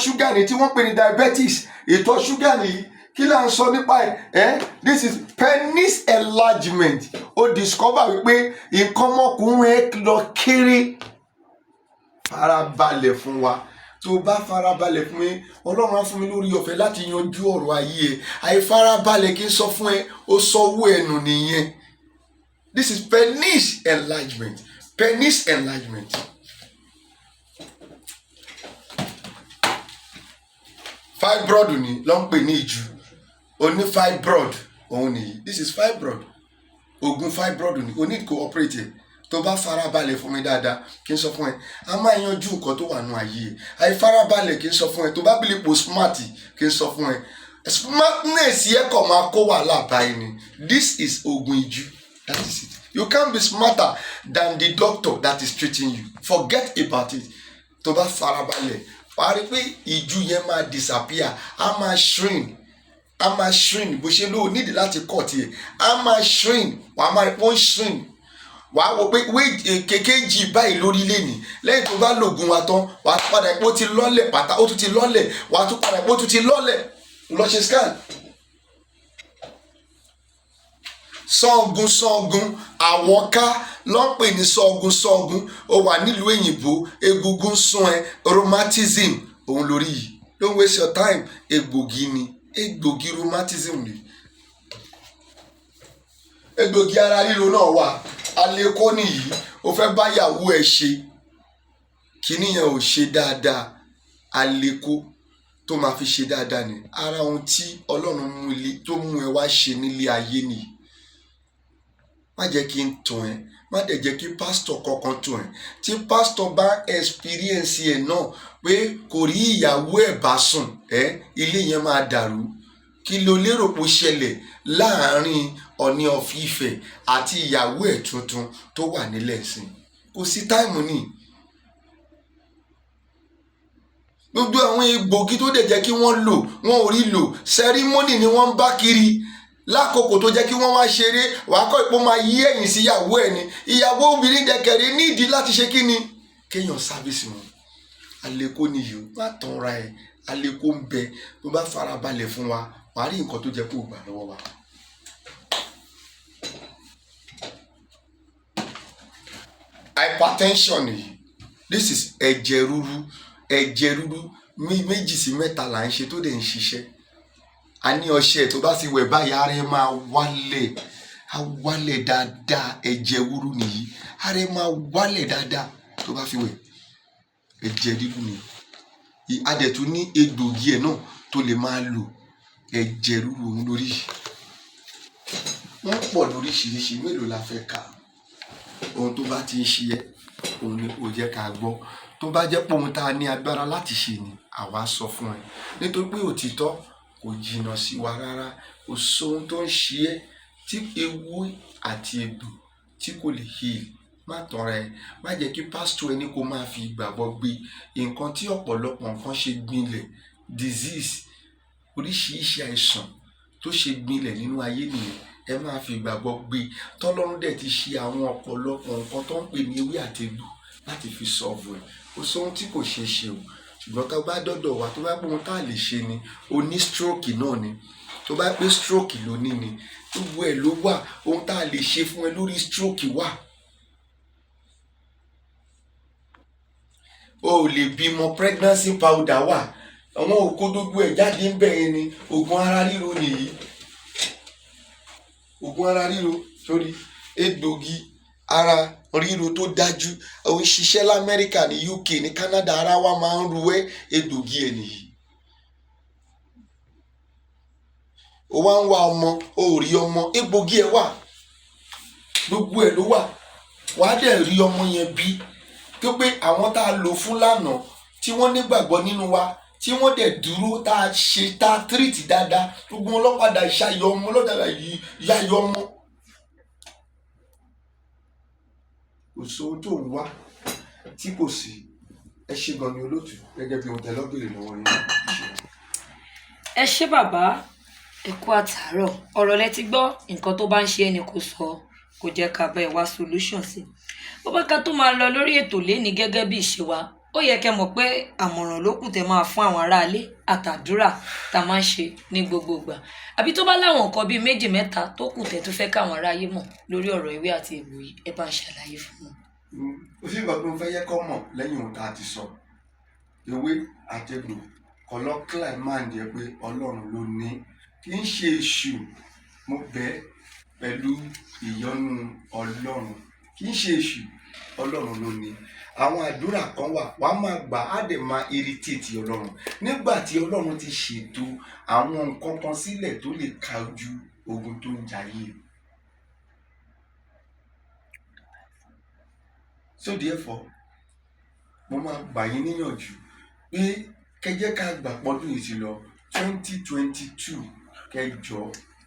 ṣúgà ni tí wọ́n pè ní diabetes. Ìtọ̀ ṣúgà nìyí, kí là ń sọ nípa ẹ̀? This is penis enlargement. Ó discover wípé nǹkan ọmọkùnrin ẹ lọ kéré. Farabalẹ̀ fún wa. Tó bá farabalẹ̀ fún mi, Ọlọ́run á fún mi lórí ọ̀fẹ́ láti yanjú ọ̀rọ̀ ayé ẹ. Àìfarabalẹ̀ kí n sọ fún ẹ, ó sọ owó ẹnu nìyẹn. This is penis enlargement. Penis enlargement. Fibroid ni ló ń pè ní ìju. O ní fibroid òun nìyí. This is fibroid. Oògùn fibroid ni o ní kó operate ẹ̀. Tó bá farabalẹ̀ fún mi dáadáa kí n sọ fún ẹ, a máa yanjú nǹkan tó wà nù ayé ẹ. Àìfarabalẹ̀ kí n sọ fún ẹ, tó bá bílí po smart kí n sọ fún ẹ, smartness yẹ kó máa kó wàhálà báyìí ni. This is oògùn ìju. That is it. You can't be smarter than the doctor that is treating you. Forget about it. Tó bá farabalẹ̀, wàá rí pé ìju yẹn máa disappear. A máa shrink. Bó ṣe ló nídìí láti kọ̀ tiẹ̀. A máa shrink. Wàá máa rí pé ó ń shrink. Wàá wò pé kékéjì báyìí lórí lẹ́nìí. Lẹ́yìn tó bá lògùn wa tán, wàá padà pé ó ti lọ́lẹ̀ pátá, ó tún ti lọ́lẹ̀. Wàá tún padà pé ó tún ti lọ́lẹ̀. Lọ ṣe scan. Sọ́gun àwọ̀ká ló ń pè ní sọ́gun. Ó wà nílùú òyìnbó, egungun sún ẹ, rheumatism òun lórí yìí. Don't waste your time. Egbògi rheumatism ni. Egbògi ara ríro náà wà. Aleko nìyí, ó fẹ́ bá yàwó ẹ ṣe, kíní yẹn ò ṣe dáadáa. Aleko tó máa fi ṣe dáadáa ni. Ara ohun tí Ọlọ́run tó mú ẹ wá ṣe nílé ayé nìyí. Má jẹ́ kí n tàn ẹ́, má dẹ̀ jẹ́ kí pásítọ̀ kankan tàn ẹ́. Tí pásítọ̀ bá experience ẹ̀ náà pé kò rí ìyàwó ẹ̀ bá sùn, ilé yẹn máa dàrú. Kí ló lérò pé ó ṣẹlẹ̀ láàárín Ọọ̀ni of Ifẹ̀ àti ìyàwó ẹ̀ tuntun tó wà nílẹ̀ sí? Kò sí táìmù ni. Gbogbo àwọn egbògi tó dẹ̀ jẹ́ kí wọ́n lò, wọn ò rí lò. Sẹ́rímọ́nì ni wọ́n ń bá kiri. Lákòókò tó jẹ́ kí wọ́n wá ṣeré, wàá kọ́ ìpó máa yí ẹ̀yìn sí ìyàwó ẹ̀ ni. Ìyàwó obìnrin dẹ̀kẹ̀rẹ̀ nídìí láti ṣe kí ni? Kéèyàn sáfíìsì wọn. Aleko ni yìí, má tàn ra ẹ̀. Aleko ń bẹ. Tó bá farabalẹ̀ fún wa, wàá rí nǹkan tó jẹ́ kó gbà lọ́wọ́ wa. Hypertension nìyí. This is ẹ̀jẹ̀ rúru. Méjì sí mẹ́ta là ń ṣe tó dẹ̀ ń ṣiṣẹ́. A ní ọṣẹ tó bá sì wẹ̀ báyìí, ara ẹ máa wálẹ̀ dáadáa. Ẹ̀jẹ̀ rúru nìyí. Ara ẹ máa wálẹ̀ dáadáa tó bá fi wẹ̀. Ẹ̀jẹ̀ rúru nìyí. A dẹ̀ tún ní egbògi ẹ̀ náà tó lè máa lò. Ẹ̀jẹ̀ rúru òun lórí. Wọ́n pọ̀ lóríṣiríṣi, mélòó la fẹ́ kà? Ohun tó bá ti ń ṣe ẹ́, òun ni kò jẹ́ ká gbọ́. Tó bá jẹ́ pé ohun tá a ní agbára láti ṣe ni, àwa sọ fún ẹ. Nítorí pé òtítọ́ kò jìnnà sí wa rárá. Kò sóhun tó ń ṣe ẹ́ tí ewu àti egbò tí kò lè heal. Má tàn ra ẹ. Má jẹ́ kí pásítọ̀ ẹni kó máa fi ìgbàgbọ́ gbé nǹkan tí ọ̀pọ̀lọpọ̀ nǹkan ṣe gbinlẹ̀. Disease, oríṣiríṣi àìsàn tó ṣe gbinlẹ̀ nínú ayé nìyẹn. Ẹ máa fi ìgbàgbọ́ gbé. Tọ́lọ́run dẹ̀ ti ṣe àwọn ọ̀pọ̀lọpọ̀ nǹkan tó ń pè ní ewé àti egbò láti fi solve ẹ̀. Kò sóhun tí kò ṣeé ṣe o, ṣùgbọ́n tó bá dọ́dọ̀ wa tó bá pé ohun tá a lè ṣe ni o ní stroke náà ni, tó bá pé stroke ló ní ni gbogbo ẹ̀ ló wà, ohun tá a lè ṣe fún ẹ lórí stroke wà. O ò lè bímọ, pregnancy powder wà, àwọn òkú gbogbo ẹ̀ jáde ń bẹ̀ yẹn ni. Oògùn ara ríro nìyí, oògùn ara ríro sórí egbògi ara ríro tó dájú, ó ń ṣiṣẹ́ l'Amẹ́ríkà, ní UK, ní Canada, ara wa máa ń ru ẹ́, egbògi ẹ̀ nìyí. O wá ń wá ọmọ, o ò rí ọmọ, egbògi ẹ̀ wà, gbogbo ẹ̀ ló wà. Wàá dẹ̀ rí ọmọ yẹn bí, tó pé àwọn tá a lò fún lánàá tí wọ́n nígbàgbọ́ nínú wa, tí wọ́n dẹ̀ dúró, tá a ṣe, tá a tírìtì dáadáa, gbogbo wọn lọ́padà ṣayọ̀ ọmọ, lọ́dàdà yìí yáyọ̀ ọmọ. Kò sóhun tó ń wá tí kò sí. Ẹ ṣé gan ni olóòtú, gẹ́gẹ́ bí ohun tẹ́ lọ́bìnrin lọ́wọ́ yín. ẹ ṣé bàbá, ẹ kú àtàárọ̀. Ọ̀rọ̀ lẹ ti gbọ́, nǹkan tó bá ń ṣe ẹni kò sọ, kò jẹ́ ká bá ẹ wá solution sí. Bó bá ká tó máa lọ lórí ètò léni gẹ́gẹ́ bí ìṣe wa, ó yẹ kẹ́ mọ̀ pé àmọ̀ràn ló kù tẹ́ máa fún àwọn aráalé àtàdúrà tá a máa ń ṣe ní gbogbo ìgbà. Àbí tó bá láwọn nǹkan bíi méjì mẹ́ta tó kù tẹ́ tó fẹ́ káwọn aráyé mọ̀ lórí ọ̀rọ̀ ewé àti egbò yìí, ẹ bá ń ṣàlàyé fún wọn. Ó sì gbọ́ pé mo fẹ́ yẹ kọ́ mọ̀ lẹ́yìn ohun tá a ti sọ. Ewé àti egbò colloquial máa ń jẹ́ pé Ọlọ́run ló ní, kì í ṣe èṣù. Mo bẹ̀ pẹ̀lú ìyọ́nú Ọlọ́run, kì í ṣe èṣù, Ọlọ́run ló ní. Àwọn àdúrà kan wà, wàá máa gbà á dẹ̀ máa irritate Ọlọ́run. Nígbà tí Ọlọ́run ti ṣètò àwọn nǹkan kan sílẹ̀ tó lè ka ojú ogun tó ń jayé. So therefore, mo máa gbà yín níyànjú pé kẹjẹ́ ká gbà pọ́dún yìí ti lọ 2022, kẹjọ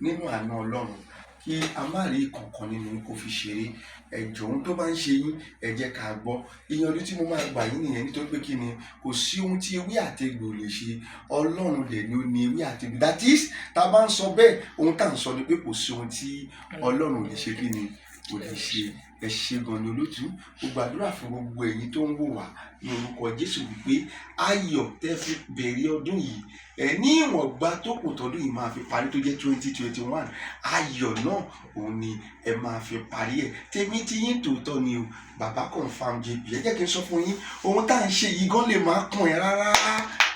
nínú àánú Ọlọ́run kí a má rí kankan nínú kó fi ṣeré. Ẹjọ́ ohun tó bá ń ṣe yín, ẹ jẹ́ ká gbọ́. Ìyànjú tí mo máa gbà yín nìyẹn, nítorí pé kí ni, kò sí ohun tí ewé àti egbò lè ṣe. Ọlọ́run dẹ̀ ni ó ní ewé àti egbò. That is, tá a bá ń sọ bẹ́ẹ̀, ohun tá à ń sọ ni pé kò sí ohun tí Ọlọ́run lè ṣe, kí ni kò lè ṣe. Ẹ ṣé gan ni olóòtú. Mo gbàdúrà fún gbogbo ẹ̀yin tó ń wò wá ní orúkọ Jésù wípé ayọ̀ tẹ́ fi bẹ̀rẹ̀ ọdún yìí, ní ìwọ̀nba tó kù tọdún yìí máa fi parí, tó jẹ́ 2021, ayọ̀ náà òun ni ẹ máa fi parí ẹ̀. Tèmi tí yín tòótọ́ ni o, bàbá Confirm JP. Ẹ jẹ́ kí n sọ fún yín, ohun tá à ń ṣe yìí gan lè má kún ẹ rárá,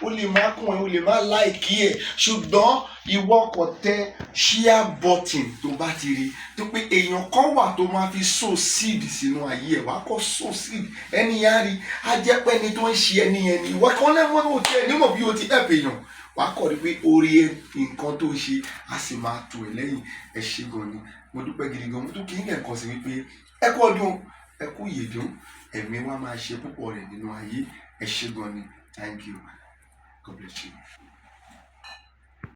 ó lè má kún ẹ, ó lè má láìkí ẹ, ṣùgbọ́n ìwọ kò tẹ share button tó bá ti rí, tó pé èèyàn kan wà tó máa fi sow seed sínú ayé ẹ̀, wàá kọ́ sow seed, ẹni yẹn á rí, á jẹ́ pé ẹni tó ń ṣe ẹni yẹn ni ìwọ kan lẹ́wọ̀n ò tiẹ̀ nímọ̀ bí o ti help èèyàn, wàá kọ́ rí pé orí nǹkan tó ń ṣe á sì máa tò ẹ́ lẹ́yìn. Ẹ ṣé gan ni, mo dúpẹ́ gidi gan. Mo tún kí n kẹ́kọ̀ọ́ sí wípé ẹ kú ọdún, ẹ kú ìyèdún, ẹ̀mí wa máa ṣe púpọ̀ rẹ̀ nínú ayé. Ẹ ṣé gan ni, thank you, God bless you.